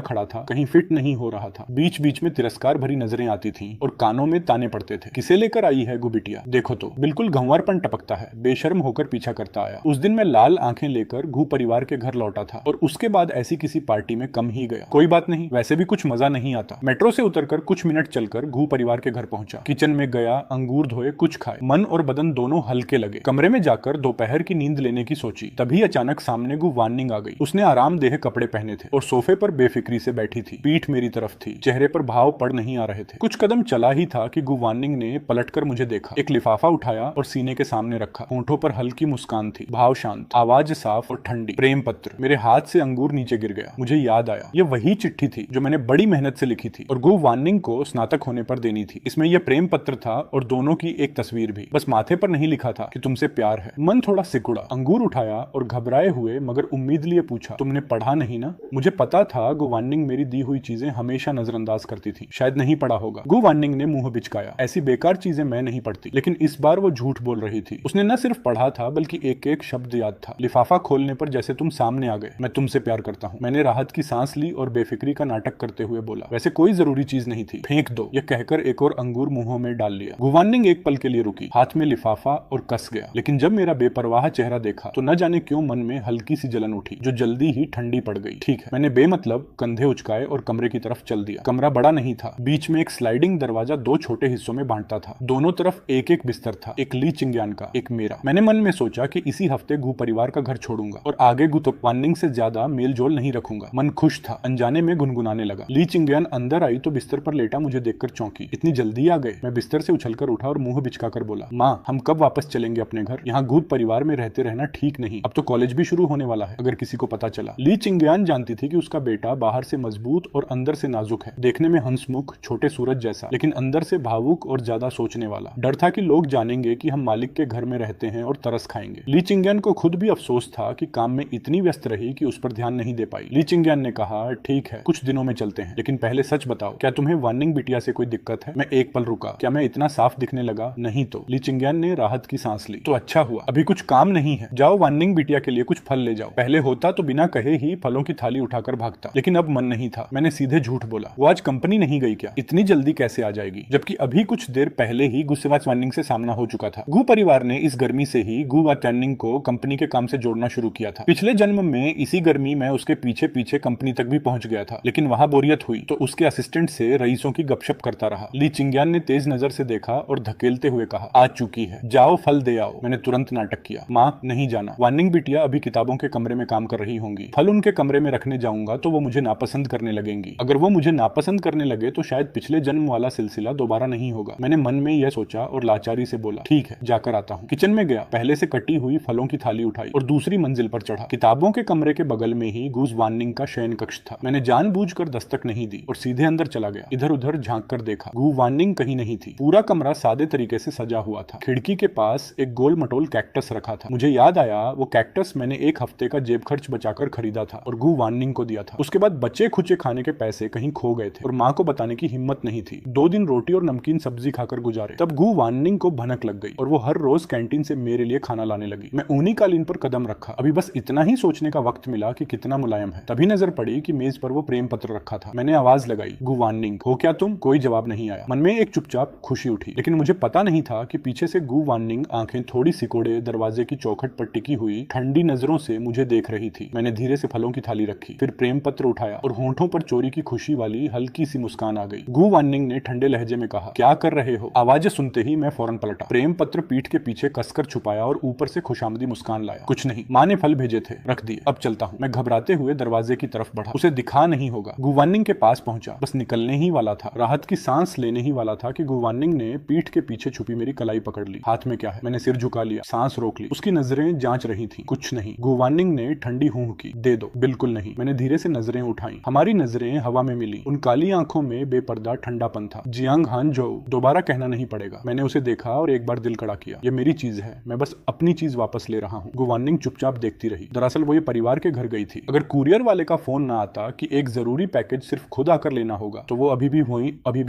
खड़ा था। कहीं फिट नहीं हो रहा था। बीच बीच में तिरस्कार भरी नजरें आती थीं और कानों में ताने पड़ते थे। किसे लेकर आई है गुबिटिया? देखो तो, बिल्कुल गंवारपन टपकता है। बेशर्म होकर पीछा करता आया। उस दिन मैं लाल आंखें लेकर घू परिवार के घर लौटा था और उसके बाद ऐसी किसी पार्टी में कम ही गया। कोई बात नहीं, वैसे भी कुछ मजा नहीं आता। मेट्रो से उतरकर कुछ मिनट चलकर घू परिवार के घर पहुंचा। किचन में गया, अंगूर धोए, कुछ खाए। मन और बदन दोनों हल्के लगे। कमरे में जाकर दोपहर की नींद लेने की सोची। तभी अचानक सामने गु वार्निंग आ गई। उसने आरामदेह कपड़े पहने थे और सोफे पर बेफिक्री से बैठी थी। पीठ मेरी तरफ थी। चेहरे पर भाव पड़ नहीं आ रहे थे। कुछ कदम चला ही था कि गु वार्निंग ने पलटकर मुझे देखा। एक लिफाफा उठाया और सीने के सामने रखा। होंठों पर हल्की मुस्कान थी। भाव शांत, आवाज साफ और ठंडी। प्रेम पत्र। मेरे हाथ से अंगूर नीचे गिर गया। मुझे याद आया, ये वही चिट्ठी थी जो मैंने बड़ी मेहनत से लिखी थी और गु वार्निंग को स्नातक होने पर देनी थी। इसमें यह प्रेम पत्र था और दोनों की एक तस्वीर भी। बस माथे पर नहीं लिखा था कि तुमसे प्यार है। मन थोड़ा सिकुड़ा। अंगूर उठाया और घबराए हुए मगर उम्मीद लिए पूछा, तुमने पढ़ा नहीं ना? मुझे पता था गु वार्निंग मेरी दी हुई चीजें हमेशा नजरअंदाज करती थी। शायद नहीं पढ़ा होगा। गु वार्निंग ने मुंह बिचकाया। ऐसी बेकार चीजें मैं नहीं पढ़ती। लेकिन इस बार वो झूठ बोल रही थी। उसने न सिर्फ पढ़ा था बल्कि एक एक शब्द याद था। लिफाफा खोलने पर जैसे तुम सामने आ गए। मैं तुमसे प्यार करता हूँ। हूँ। मैंने राहत की सांस ली और बेफिक्री का नाटक करते हुए बोला, वैसे कोई जरूरी चीज नहीं थी, फेंक दो। यह कहकर एक और अंगूर मुंहों में डाल लिया। गुवानिंग एक पल के लिए रुकी, हाथ में लिफाफा और कस गया, लेकिन जब मेरा बेपरवाह चेहरा देखा तो न जाने क्यों मन में हल्की सी जलन उठी, जो जल्दी ही ठंडी पड़ गई। ठीक है, मैंने बेमतलब कंधे उचकाए और कमरे की तरफ चल दिया। कमरा बड़ा नहीं था, बीच में एक स्लाइडिंग दरवाजा दो छोटे हिस्सों में बांटता था। दोनों तरफ एक एक बिस्तर था, एक ली चिंग्यान का, एक मेरा। मैंने मन में सोचा कि इसी हफ्ते गु परिवार का घर छोड़ूंगा और आगे गु वानिंग से ज्यादा मेल जोल नहीं रखूंगा। मन खुश था, अनजाने में गुनगुनाने लगा। ली चिंग्यान अंदर आई तो बिस्तर पर लेटा मुझे देखकर चौंकी। इतनी जल्दी आ गए? मैं बिस्तर से उछलकर उठा और मुंह बिचकाकर बोला, माँ हम कब वापस चलेंगे अपने घर? यहाँ गूत परिवार में रहते रहना ठीक नहीं, अब तो कॉलेज भी शुरू होने वाला है, अगर किसी को पता चला। ली चिंग्यान जानती थी कि उसका बेटा बाहर से मजबूत और अंदर से नाजुक है, देखने में हंसमुख छोटे सूरज जैसा, लेकिन अंदर से भावुक और ज्यादा सोचने वाला। डर था कि लोग जानेंगे कि हम मालिक के घर में रहते हैं और तरस खाएंगे। ली चिंग्यान को खुद भी अफसोस था कि काम में इतनी व्यस्त रही कि उस पर ध्यान नहीं दे पाई। ली चिंग्यान ने कहा, ठीक है कुछ दिनों में चलते हैं, लेकिन पहले सच बताओ, क्या तुम्हें वानिंग बिटिया से कोई दिक्कत है? मैं एक पल रुका, क्या मैं इतना साफ दिखने लगा? नहीं तो। ली चिंग्यान ने राहत की सांस ली। तो अच्छा हुआ, अभी कुछ काम नहीं है, जाओ वानिंग बिटिया के लिए कुछ फल ले जाओ। पहले होता तो बिना कहे ही फलों की थाली उठाकर भागता, लेकिन अब मन नहीं था। मैंने सीधे झूठ बोला, वो आज कंपनी नहीं गई क्या? इतनी जल्दी कैसे आ जाएगी, जबकि अभी कुछ देर पहले ही गुस्सेबाज वानिंग से सामना हो चुका था। गु परिवार ने इस गर्मी से ही गु व टैनिंग को कंपनी के काम से जोड़ना शुरू किया था। पिछले जन्म में इसी गर्मी में उसके पीछे पीछे कंपनी तक भी पहुंच गया था, लेकिन वहां बोरियत हुई तो उसके असिस्टेंट से रईसों की गपशप करता रहा। ली चिंग्यान ने तेज नजर से देखा और धकेलते हुए कहा, आ चुकी है, जाओ फल दे आओ। मैंने तुरंत नाटक किया, माँ नहीं जाना, वानिंग बिटिया अभी किताबों के कमरे में काम कर रही होंगी, फल उनके कमरे में रखने जाऊंगा तो वो मुझे नापसंद करने लगेंगी। अगर वो मुझे नापसंद करने लगे तो शायद पिछले जन्म वाला सिलसिला दोबारा नहीं होगा। मैंने मन में यह सोचा और लाचारी से बोला, ठीक है जाकर आता हूँ। किचन में गया, पहले से कटी हुई फलों की थाली उठाई और दूसरी मंजिल पर चढ़ा। किताबों के कमरे के बगल में ही गूज वानिंग का शयन कक्ष था। मैंने जानबूझकर दस्तक नहीं दी और सीधे अंदर चला गया। इधर उधर झांक कर देखा, गू वानिंग कहीं नहीं थी। पूरा कमरा सादे तरीके से सजा हुआ था। खिड़की के पास एक गोल मटोल कैक्टस रखा था। मुझे याद आया वो कैक्टस मैंने एक हफ्ते का जेब खर्च बचाकर खरीदा था और गू वानिंग को दिया था। उसके बाद बचे खुचे खाने के पैसे कहीं खो गए थे और माँ को बताने की हिम्मत नहीं थी। 2 दिन रोटी और नमकीन सब्जी खाकर गुजारे। तब गू वानिंग को भनक लग गई और वो हर रोज कैंटीन से मेरे लिए खाना लाने लगी। मैं ऊनी कालीन पर कदम रखा। अभी बस इतना ही सोचने का वक्त मिला कि कितना मुलायम है। तभी नजर पड़ी कि मेज पर वो प्रेम पत्र रखा था। मैंने आवाज लगाई, गू वानिंग हो क्या तुम? कोई जवाब नहीं आया। मन में एक चुपचाप खुशी उठी, लेकिन मुझे पता नहीं था कि पीछे से गू वानिंग आंखें थोड़ी सिकोड़े दरवाजे की चौखट पर टिकी हुई ठंडी नजरों से मुझे देख रही थी। मैंने धीरे से फलों की थाली रखी, फिर प्रेम पत्र उठाया और होंठों पर चोरी की खुशी वाली हल्की सी मुस्कान आ गई। गू वानिंग ने ठंडे लहजे में कहा, क्या कर रहे हो? आवाजें सुनते ही मैं फौरन पलटा। प्रेम पत्र पीठ के पीछे कसकर छुपाया और ऊपर से खुशामदी मुस्कान लाया। कुछ नहीं, माँ ने फल भेजे थे, रख दिए, अब चलता हूँ। मैं घबराते हुए दरवाजे की तरफ बढ़ा। उसे दिखा नहीं होगा। गू वानिंग के पास पहुंचा, बस निकलने ही वाला था, राहत की सांस लेने ही वाला था कि गू वानिंग ने पीठ के पीछे छुपी मेरी कलाई पकड़ ली। हाथ में क्या है? मैंने सिर झुका लिया, सांस रोक ली। उसकी नजरें जांच रही थी। कुछ नहीं। गू वानिंग ने ठंडी हूं की, दे दो। बिल्कुल नहीं। मैंने धीरे से नजरें उठाई। हमारी नजरें हवा में मिली। उन काली आंखों में बेपर्दा ठंडापन था। जियांग हानजो, दोबारा कहना नहीं पड़ेगा। मैंने उसे देखा और एक बार दिल कड़ा किया। ये मेरी चीज है, मैं बस अपनी चीज वापस ले रहा हूँ। गू वानिंग चुपचाप देखती रही। दरअसल वो ये परिवार के घर गई थी। अगर कुरियर वाले का फोन ना आता कि एक जरूरी पैकेज सिर्फ खुद आकर लेना होगा तो वो अभी भी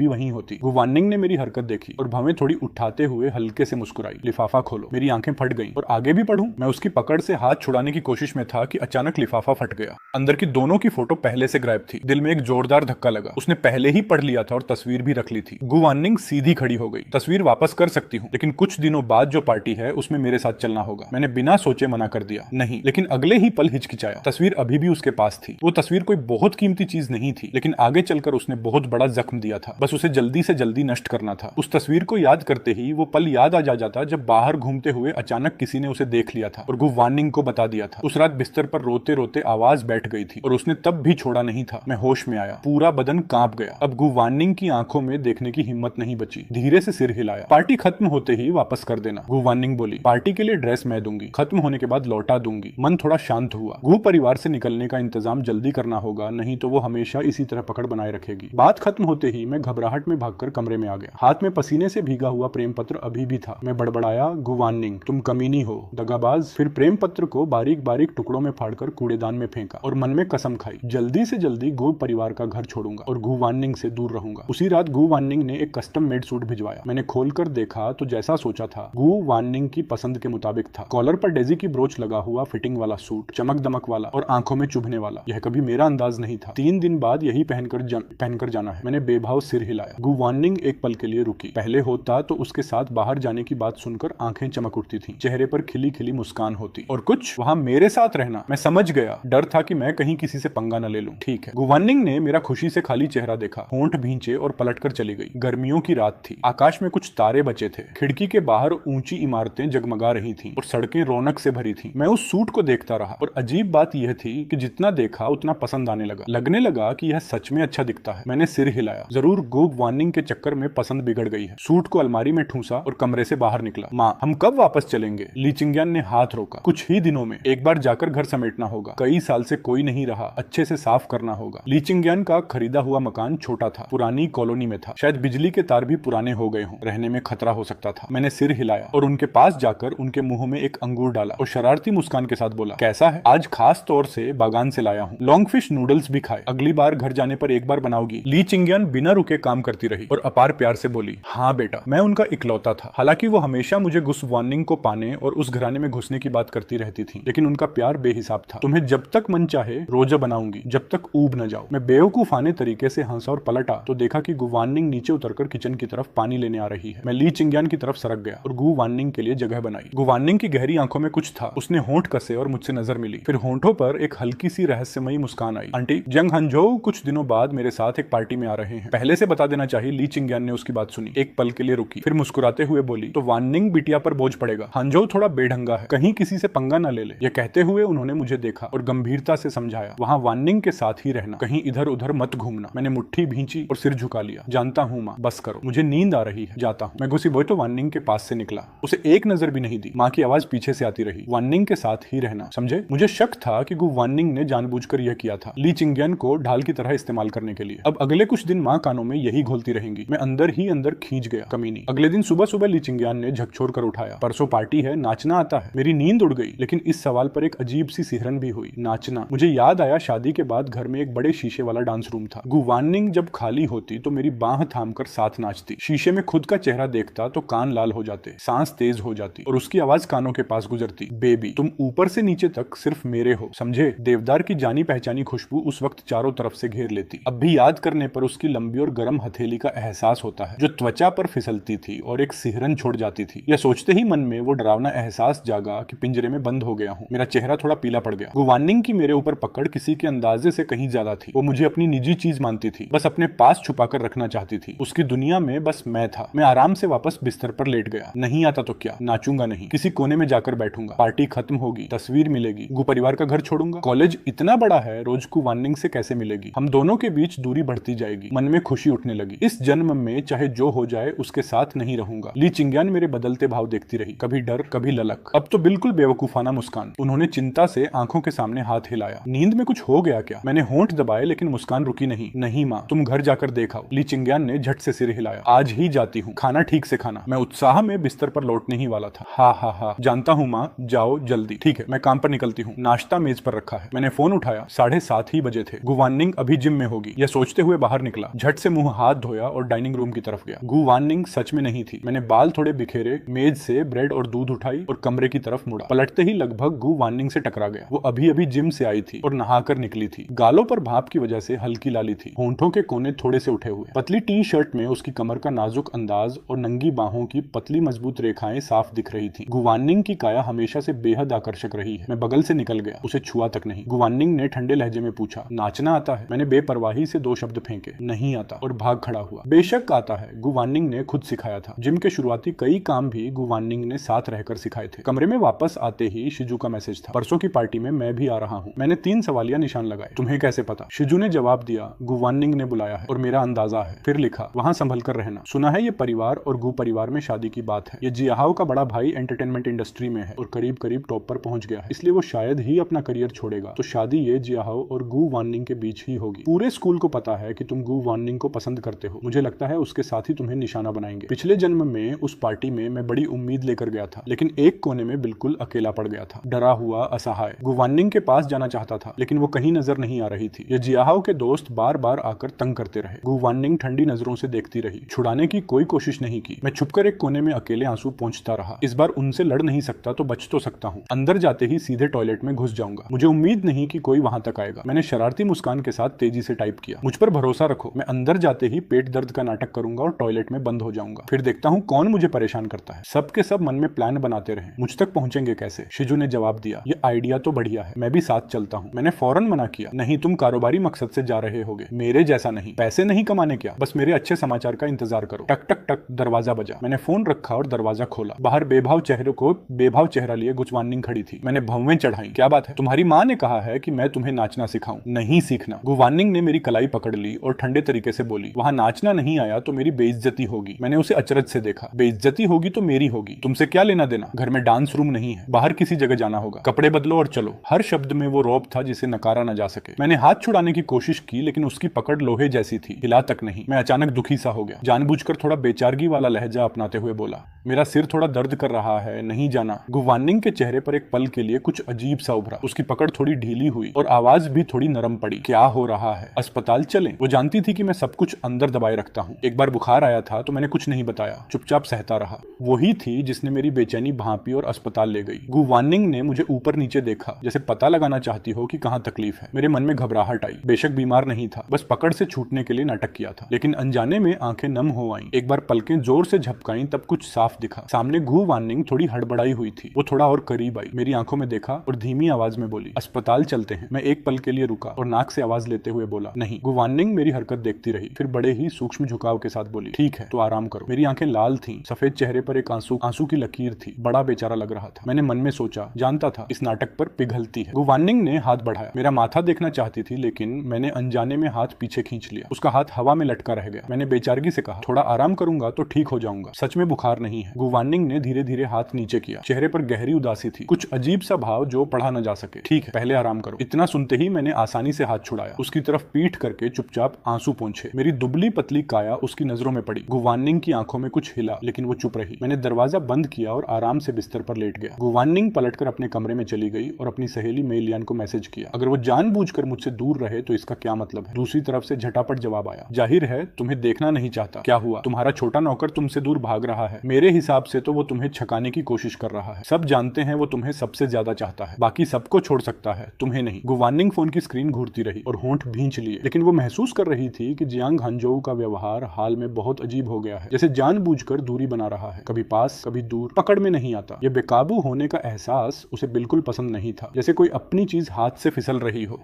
वहीं होती। गू वानिंग ने मेरी हरकत देखी और भवें थोड़ी उठाते हुए हल्के से मुस्कुराई। लिफाफा खोलो। मेरी आंखें फट गईं। और आगे भी पढ़ूं? मैं उसकी पकड़ से हाथ छुड़ाने की कोशिश में था कि अचानक लिफाफा फट गया। अंदर की दोनों की फोटो पहले से गायब थी। दिल में एक जोरदार धक्का लगा। उसने पहले ही पढ़ लिया था और तस्वीर भी रख ली थी। गू वानिंग सीधी खड़ी हो गई। तस्वीर वापस कर सकती हूँ, लेकिन कुछ दिनों बाद जो पार्टी है उसमें मेरे साथ चलना होगा। मैंने बिना सोचे मना कर दिया, नहीं। लेकिन अगले ही पल हिचकिचाया। तस्वीर अभी भी उसके पास थी। वो तस्वीर कोई बहुत कीमती चीज नहीं थी, लेकिन आगे चलकर उसने बहुत बड़ा जख्म दिया था। बस उसे जल्दी से जल्दी नष्ट करना था। उस तस्वीर को याद करते ही वो पल याद आ जाता जब बाहर घूमते हुए अचानक किसी ने उसे देख लिया था और गू वानिंग को बता दिया था। उस रात बिस्तर पर रोते रोते आवाज बैठ गई थी और उसने तब भी छोड़ा नहीं था। मैं होश में आया, पूरा बदन कांप गया। अब गू वानिंग की आंखों में देखने की हिम्मत नहीं बची। धीरे से सिर हिलाया। पार्टी खत्म होते ही वापस कर देना। गू वानिंग बोली, पार्टी के लिए ड्रेस मैं दूंगी, खत्म होने के बाद लौटा दूंगी। मन थोड़ा शांत हुआ। गू परिवार से निकलने का इंतजाम जल्दी करना होगा, नहीं तो वो हमेशा इसी तरह पकड़ बनाए रखेगी। बात खत्म होते ही मैं घबराहट में भागकर कमरे में आ गया। हाथ में पसीने से भीगा हुआ प्रेम पत्र अभी भी था। मैं बड़बड़ाया, गू वानिंग तुम कमीनी हो, दगाबाज। फिर प्रेम पत्र को बारीक बारीक टुकड़ों में फाड़कर कूड़ेदान में फेंका और मन में कसम खाई, जल्दी से जल्दी गू परिवार का घर छोड़ूंगा और गू वानिंग से दूर रहूंगा। उसी रात गू वानिंग ने एक कस्टम मेड सूट भिजवाया। मैंने खोलकर देखा तो जैसा सोचा था गू वानिंग की पसंद के मुताबिक था। कॉलर पर डेजी की ब्रोच लगा हुआ फिटिंग वाला सूट, चमक दमक वाला और आंखों में चुभने वाला। यह कभी मेरा अंदाज नहीं था। 3 दिन बाद यही पहनकर जाना है। मैंने बेभाव सिर हिलाया। गु वार्निंग एक पल के लिए रुकी। पहले होता तो उसके साथ बाहर जाने की बात सुनकर आंखें चमक उठती थी, चेहरे पर खिली खिली मुस्कान होती। और कुछ वहां मेरे साथ रहना। मैं समझ गया, डर था कि मैं कहीं किसी से पंगा न ले लूं। ठीक है। गु वार्निंग ने मेरा खुशी से खाली चेहरा देखा, होंठ भींचे और पलटकर चली गई। गर्मियों की रात थी, आकाश में कुछ तारे बचे थे, खिड़की के बाहर ऊंची इमारतें जगमगा रही थीं और सड़कें रौनक से भरी थीं। मैं उस सूट को देखता रहा और अजीब बात यह थी कि जितना देखा उतना पसंद आने लगा। लगने लगा कि यह सच में अच्छा दिखता है। मैंने सिर हिलाया। जरूर गु वार्निंग के चक्कर में पसंद बिगड़ गई है। सूट को अलमारी में ठूसा और कमरे से बाहर निकला। माँ, हम कब वापस चलेंगे? ली चिंग्यान ने हाथ रोका। कुछ ही दिनों में। एक बार जाकर घर समेटना होगा। कई साल से कोई नहीं रहा, अच्छे से साफ करना होगा। ली चिंग्यान का खरीदा हुआ मकान छोटा था, पुरानी कॉलोनी में था। शायद बिजली के तार भी पुराने हो गए हों, रहने में खतरा हो सकता था। मैंने सिर हिलाया और उनके पास जाकर उनके मुंह में एक अंगूर डाला और शरारती मुस्कान के साथ बोला, कैसा है? आज खास तौर से बागान से लाया हूँ। लॉन्ग फिश नूडल्स भी खाए। अगली बार घर जाने पर एक बार बनाओगी? ली चिंग्यान बिना रुके काम करती रही और अपार प्यार से बोली, हाँ बेटा। मैं उनका इकलौता था। हालांकि वो हमेशा मुझे गुस वार्निंग को पाने और उस घराने में घुसने की बात करती रहती थी, लेकिन उनका प्यार बेहिसाब था। तुम्हें जब तक मन चाहे रोजा बनाऊंगी, जब तक ऊब न जाओ। मैं बेवकूफाने तरीके से हंसा और पलटा तो देखा कि गु वार्निंग नीचे उतरकर किचन की तरफ पानी लेने आ रही है। मैं ली चिंग्यान की तरफ सरक गया और गु वार्निंग के लिए जगह बनाई। गु वार्निंग की गहरी आंखों में कुछ था। उसने होंठ कसे और मुझसे नजर मिली। फिर होंठों पर एक हल्की सी रहस्यमयी मुस्कान आई। आंटी, जंग हंजो कुछ दिनों बाद मेरे साथ एक पार्टी में आ रहे हैं। पहले से बता देना चाहिए। ली चिंग्यान ने उसकी बात सुनी, एक पल के लिए रुकी, फिर मुस्कुराते हुए बोली, तो वार्निंग बिटिया पर बोझ पड़ेगा। हंजो थोड़ा बेढंगा है, कहीं किसी से पंगा न ले ले। यह कहते हुए उन्होंने मुझे देखा और गंभीरता से समझाया, वहां वार्निंग के साथ ही रहना, कहीं इधर उधर मत घूमना। मैंने मुट्ठी भींची और सिर झुका लिया। जानता हूँ माँ, बस करो, मुझे नींद आ रही है, जाता हूँ। मैं घुसी बोई तो वार्निंग के पास से निकला। उसे एक नजर भी नहीं दी। माँ की आवाज पीछे से आती रही, वार्निंग के साथ ही रहना, समझे? मुझे शक था कि गु वार्निंग ने जानबूझकर यह किया था, ली चिंग्यान को ढाल की तरह इस्तेमाल करने के लिए। अब अगले कुछ दिन माँ कानों में यही घोलती रहेंगी। मैं अंदर ही अंदर खींच गया, कमीनी। अगले दिन सुबह सुबह ली चिंग्यान ने झकझोर कर उठाया, परसों पार्टी है, नाचना आता है। मेरी नींद उड़ गई, लेकिन इस सवाल पर एक अजीब सी सिहरन भी हुई। नाचना? मुझे याद आया, शादी के बाद घर में एक बड़े शीशे वाला डांस रूम था। गु वार्निंग जब खाली होती तो मेरी बाह थामकर साथ नाचती। शीशे में खुद का चेहरा देखता तो कान लाल हो जाते, सांस तेज हो जाती और उसकी आवाज कानों के पास गुजरती, बेबी तुम ऊपर से नीचे तक सिर्फ मेरे हो, समझे? देवदार की जानी पहचानी खुशबू उस वक्त चारों तरफ से घेर लेती। अब भी याद करने पर उसकी लंबी और गर्म हथेली का एहसास होता है, जो त्वचा पर फिसलती थी और एक सिहरन छोड़ जाती थी। यह सोचते ही मन में वो डरावना एहसास जागा कि पिंजरे में बंद हो गया हूँ। मेरा चेहरा थोड़ा पीला पड़ गया। गु वार्निंग की मेरे ऊपर पकड़ किसी के अंदाजे से कहीं ज्यादा थी। वो मुझे अपनी निजी चीज मानती थी, बस अपने पास छुपा कर रखना चाहती थी। उसकी दुनिया में बस मैं था। मैं आराम से वापस बिस्तर पर लेट गया। नहीं आता तो क्या, नाचूंगा नहीं, किसी कोने में जाकर बैठूंगा। पार्टी खत्म होगी, तस्वीर मिलेगी, गु परिवार का घर छोड़ूंगा। कॉलेज इतना बड़ा है, रोज गु वार्निंग से कैसे मिलेगी? हम दोनों के बीच दूरी बढ़ती जाएगी। मन में खुशी उठने लगी। इस जन्म में चाहे जो हो जाए उसके साथ नहीं रहूंगा। ली चिंग्यान मेरे बदलते भाव देखती रही, कभी डर, कभी ललक, अब तो बिल्कुल बेवकूफाना मुस्कान। उन्होंने चिंता से आंखों के सामने हाथ हिलाया। नींद में कुछ हो गया क्या? मैंने होंठ दबाए, लेकिन मुस्कान रुकी नहीं। नहीं माँ, तुम घर जाकर देखा। ली चिंग्यान ने झट से सिर हिलाया। आज ही जाती हूँ, खाना ठीक से खाना। मैं उत्साह में बिस्तर पर लौटने ही वाला था। हा हा हा, जानता हूँ माँ, जाओ जल्दी। ठीक है, मैं काम पर निकलती हूँ। नाश्ता मेज पर रखा है। मैंने फोन उठाया, 7:30 ही बजे थे। गु वार्निंग अभी जिम में होगी, यह सोचते हुए बाहर निकला। झट से मुंह हाथ धोया और डाइनिंग रूम की तरफ गया। गु वार्निंग सच में नहीं थी। मैंने बाल थोड़े बिखेरे, मेज से ब्रेड और दूध उठाई और कमरे की तरफ मुड़ा। पलटते ही लगभग गु वार्निंग से टकरा गया। वो अभी अभी जिम से आई थी और नहाकर निकली थी। गालों पर भाप की वजह से हल्की लाली थी, होंठों के कोने थोड़े से उठे हुए। पतली टी शर्ट में उसकी कमर का नाजुक अंदाज और नंगी बाहों की पतली मजबूत रेखाएं साफ दिख रही थी। गु वार्निंग की काया हमेशा से बेहद आकर्षक रही है। मैं बगल से निकल गया, उसे छुआ तक नहीं। गु वार्निंग ने ठंडे लहजे में पूछा, नाचना आता है? मैंने बेपरवाही से 2 शब्द फेंके, नहीं आता, और भाग खड़ा हुआ। बेशक आता है, गु वार्निंग ने खुद सिखाया था। जिम के शुरुआती कई काम भी गु वार्निंग ने साथ रहकर सिखाए थे। कमरे में वापस आते ही शिजू का मैसेज था, परसों की पार्टी में मैं भी आ रहा हूँ। मैंने 3 सवालिया निशान लगाए, तुम्हें कैसे पता? शिजू ने जवाब दिया, गु वार्निंग ने बुलाया है और मेरा अंदाजा है। फिर लिखा, वहां संभल कर रहना। सुना है ये परिवार और गु परिवार में शादी की बात है। ये जियाहाओ का बड़ा भाई एंटरटेनमेंट इंडस्ट्री में है और करीब करीब टॉप पर पहुंच गया है, इसलिए वो शायद ही अपना करियर छोड़ेगा। तो शादी ये जियाहाओ और गु वार्निंग के बीच ही होगी। पूरे स्कूल को पता है कि तुम गु वार्निंग को पसंद करते हो। मुझे लगता है उसके साथ ही तुम्हें निशाना बनाएंगे। पिछले जन्म में उस पार्टी में मैं बड़ी उम्मीद लेकर गया था, लेकिन एक कोने में बिल्कुल अकेला पड़ गया था, डरा हुआ, असहाय। गु वार्निंग के पास जाना चाहता था, लेकिन वो कहीं नजर नहीं आ रही थी। ये जियाहाओ के दोस्त बार बार आकर तंग करते रहे। गु वार्निंग ठंडी नजरों से देखती रही, छुड़ाने की कोई कोशिश नहीं की। मैं छुपकर एक कोने में अकेले आंसू पोंछता रहा। इस बार उनसे लड़ नहीं सकता तो बच तो सकता हूँ। अंदर जाते ही सीधे टॉयलेट में घुस जाऊंगा। मुझे उम्मीद उम्मीद नहीं कि कोई वहां तक आएगा। मैंने शरारती मुस्कान के साथ तेजी से टाइप किया, मुझ पर भरोसा रखो, मैं अंदर जाते ही पेट दर्द का नाटक करूंगा और टॉयलेट में बंद हो जाऊंगा, फिर देखता हूँ कौन मुझे परेशान करता है। सबके सब मन में प्लान बनाते रहे, मुझ तक पहुंचेंगे कैसे। शिजू ने जवाब दिया, ये आइडिया तो बढ़िया है, मैं भी साथ चलता हूँ। मैंने फौरन मना किया, नहीं तुम कारोबारी मकसद से जा रहे होगे, मेरे जैसा नहीं। पैसे नहीं कमाने क्या, बस मेरे अच्छे समाचार का इंतजार करो। टक टक टक दरवाजा बजा। मैंने फोन रखा और दरवाजा खोला। बाहर बेभाव चेहरा लिए गुजवानिंग खड़ी थी। मैंने भवें चढ़ाई, क्या बात है? तुम्हारी माँ ने कहा है कि मैं तुम्हें नाचना सिखाऊं। नहीं सीखना। गुवानिंग ने मेरी कलाई पकड़ ली और ठंडे तरीके से बोली, वहां नाचना नहीं आया तो मेरी बेइज्जती होगी। मैंने उसे अचरज से देखा। बेइज्जती होगी तो मेरी होगी, तुमसे क्या लेना देना? घर में डांस रूम नहीं है, बाहर किसी जगह जाना होगा, कपड़े बदलो और चलो। हर शब्द में वो रौब था जिसे नकारा न जा सके। मैंने हाथ छुड़ाने की कोशिश की लेकिन उसकी पकड़ लोहे जैसी थी, हिला तक नहीं। मैं अचानक दुखी सा हो गया। जानबूझकर थोड़ा बेचारगी वाला लहजा अपनाते हुए बोला, मेरा सिर थोड़ा दर्द कर रहा है, नहीं जाना। गुवानिंग के चेहरे पर एक पल के लिए कुछ अजीब सा उभरा। उसकी पकड़ थोड़ी ढीली हुई और आवाज भी थोड़ी नरम पड़ी। क्या हो रहा है? अस्पताल चलें? वो जानती थी कि मैं सब कुछ अंदर दबाए रखता हूँ। एक बार बुखार आया था तो मैंने कुछ नहीं बताया, चुपचाप सहता रहा। वही थी जिसने मेरी बेचैनी भांपी और अस्पताल ले गई। गुवानिंग ने मुझे ऊपर नीचे देखा, जैसे पता लगाना चाहती हो कि कहाँ तकलीफ है। मेरे मन में घबराहट आई। बेशक बीमार नहीं था, बस पकड़ से छूटने के लिए नाटक किया था। लेकिन अनजाने में आंखें नम हो आईं। एक बार पलकें जोर से झपकाईं तब कुछ साफ दिखा। सामने गुवानिंग थोड़ी हड़बड़ाई हुई थी। वो थोड़ा और करीब आई, मेरी आंखों में देखा और धीमी आवाज में बोली, अस्पताल चलते हैं। मैं एक पल के लिए रुका और नाक से आवाज लेते हुए बोला, नहीं। गुवानिंग मेरी हरकत देखती रही, फिर बड़े ही सूक्ष्म झुकाव के साथ बोली, ठीक है तो आराम करो। मेरी आंखें लाल थीं, सफेद चेहरे पर एक आंसू की लकीर थी। बड़ा बेचारा लग रहा था। मैंने मन में सोचा, जानता था इस नाटक पर पिघलती है। गुवानिंग ने हाथ बढ़ाया। मेरा माथा देखना चाहती थी लेकिन मैंने अनजाने में हाथ पीछे खींच लिया। उसका हाथ हवा में लटका रह गया। मैंने बेचारगी से कहा, थोड़ा आराम करूंगा तो ठीक हो जाऊंगा, सच में बुखार नहीं है। गुवानिंग ने धीरे धीरे हाथ नीचे किया। चेहरे पर गहरी उदासी थी, कुछ अजीब सा भाव जो पढ़ा न जा सके। ठीक है, पहले आराम करो। इतना सुनते ही मैंने आसानी से हाथ छुड़ाया। उसकी तरफ पीठ करके चुपचाप आंसू पोंछे। मेरी दुबली पतली काया उसकी नजरों में पड़ी। गुवानिंग की आंखों में कुछ हिला लेकिन वो चुप रही। मैंने दरवाजा बंद किया और आराम से बिस्तर पर लेट गया। गुवानिंग पलटकर अपने कमरे में चली गई और अपनी सहेली मेलियान को मैसेज किया। अगर वो जानबूझकर मुझसे दूर रहे तो इसका क्या मतलब है? दूसरी तरफ से झटापट जवाब आया, जाहिर है तुम्हें देखना नहीं चाहता। क्या हुआ? तुम्हारा छोटा नौकर तुमसे दूर भाग रहा है। मेरे हिसाब से तो वो तुम्हें छकाने की कोशिश कर रहा है। सब जानते हैं वो तुम्हें सबसे ज्यादा चाहता है, बाकी सबको छोड़ सकता है, तुम्हें नहीं। गुवानिंग फोन की स्क्रीन घूरती रही और होंठ भींच लिए, लेकिन वो महसूस कर रही थी कि जियांग हांजोउ का व्यवहार हाल में बहुत अजीब हो गया है, जैसे जानबूझकर दूरी बना रहा है, कभी पास कभी दूर, पकड़ में नहीं आता। ये बेकाबू होने का एहसास उसे बिल्कुल पसंद नहीं था, जैसे कोई अपनी चीज हाथ से फिसल रही हो।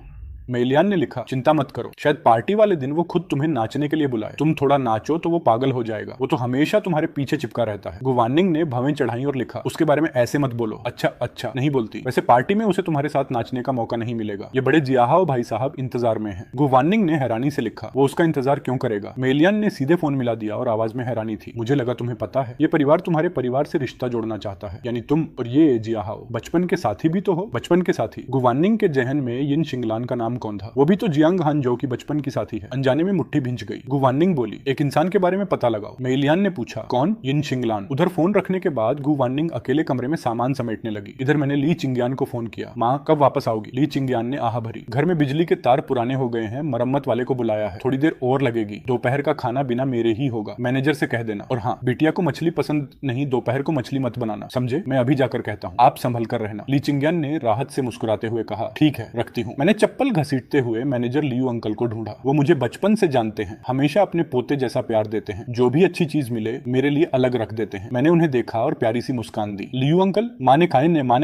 मेलियान ने लिखा, चिंता मत करो, शायद पार्टी वाले दिन वो खुद तुम्हें नाचने के लिए बुलाए। तुम थोड़ा नाचो तो वो पागल हो जाएगा। वो तो हमेशा तुम्हारे पीछे चिपका रहता है। गुवानिंग ने भवें चढ़ाई और लिखा, उसके बारे में ऐसे मत बोलो। अच्छा नहीं बोलती। वैसे पार्टी में उसे तुम्हारे साथ नाचने का मौका नहीं मिलेगा। ये बड़े जियाहाओ भाई साहब इंतजार में है। गुवानिंग ने हैरानी से लिखा, वो उसका इंतजार क्यों करेगा? मेलियान ने सीधे फोन मिला दिया और आवाज में हैरानी थी, मुझे लगा तुम्हें पता है, ये परिवार तुम्हारे परिवार से रिश्ता जोड़ना चाहता है, यानी तुम और ये जियाहाओ बचपन के साथी भी तो हो। बचपन के साथी? गुवानिंग के जहन में यिन शिंगलान का नाम कौन था? वो भी तो जियांग हांजोउ की बचपन की साथी है। अनजाने में मुट्ठी भिंच गई। गुवानिंग बोली, एक इंसान के बारे में पता लगाओ। मेलियान ने पूछा, कौन? यिन शिंगलान। उधर फोन रखने के बाद गुवानिंग अकेले कमरे में सामान समेटने लगी। इधर मैंने ली चिंग्यान को फोन किया, माँ कब वापस आओगी? ली चिंग्यान ने आह भरी, घर में बिजली के तार पुराने हो गए हैं, मरम्मत वाले को बुलाया है, थोड़ी देर और लगेगी। दोपहर का खाना बिना मेरे ही होगा, मैनेजर से कह देना। और हाँ, बिटिया को मछली पसंद नहीं, दोपहर को मछली मत बनाना, समझे? मैं अभी जाकर कहता हूँ, आप संभल कर रहना। ली चिंग्यान ने राहत से मुस्कुराते हुए कहा, ठीक है, रखती हूँ। मैंने चप्पल घसीटते हुए मैनेजर लियू अंकल को ढूंढा। वो मुझे बचपन से जानते हैं, हमेशा अपने पोते जैसा प्यार देते हैं, जो भी अच्छी चीज मिले मेरे लिए अलग रख देते हैं। मैंने उन्हें देखा और प्यारी सी मुस्कान दी। Liu uncle? माँ ने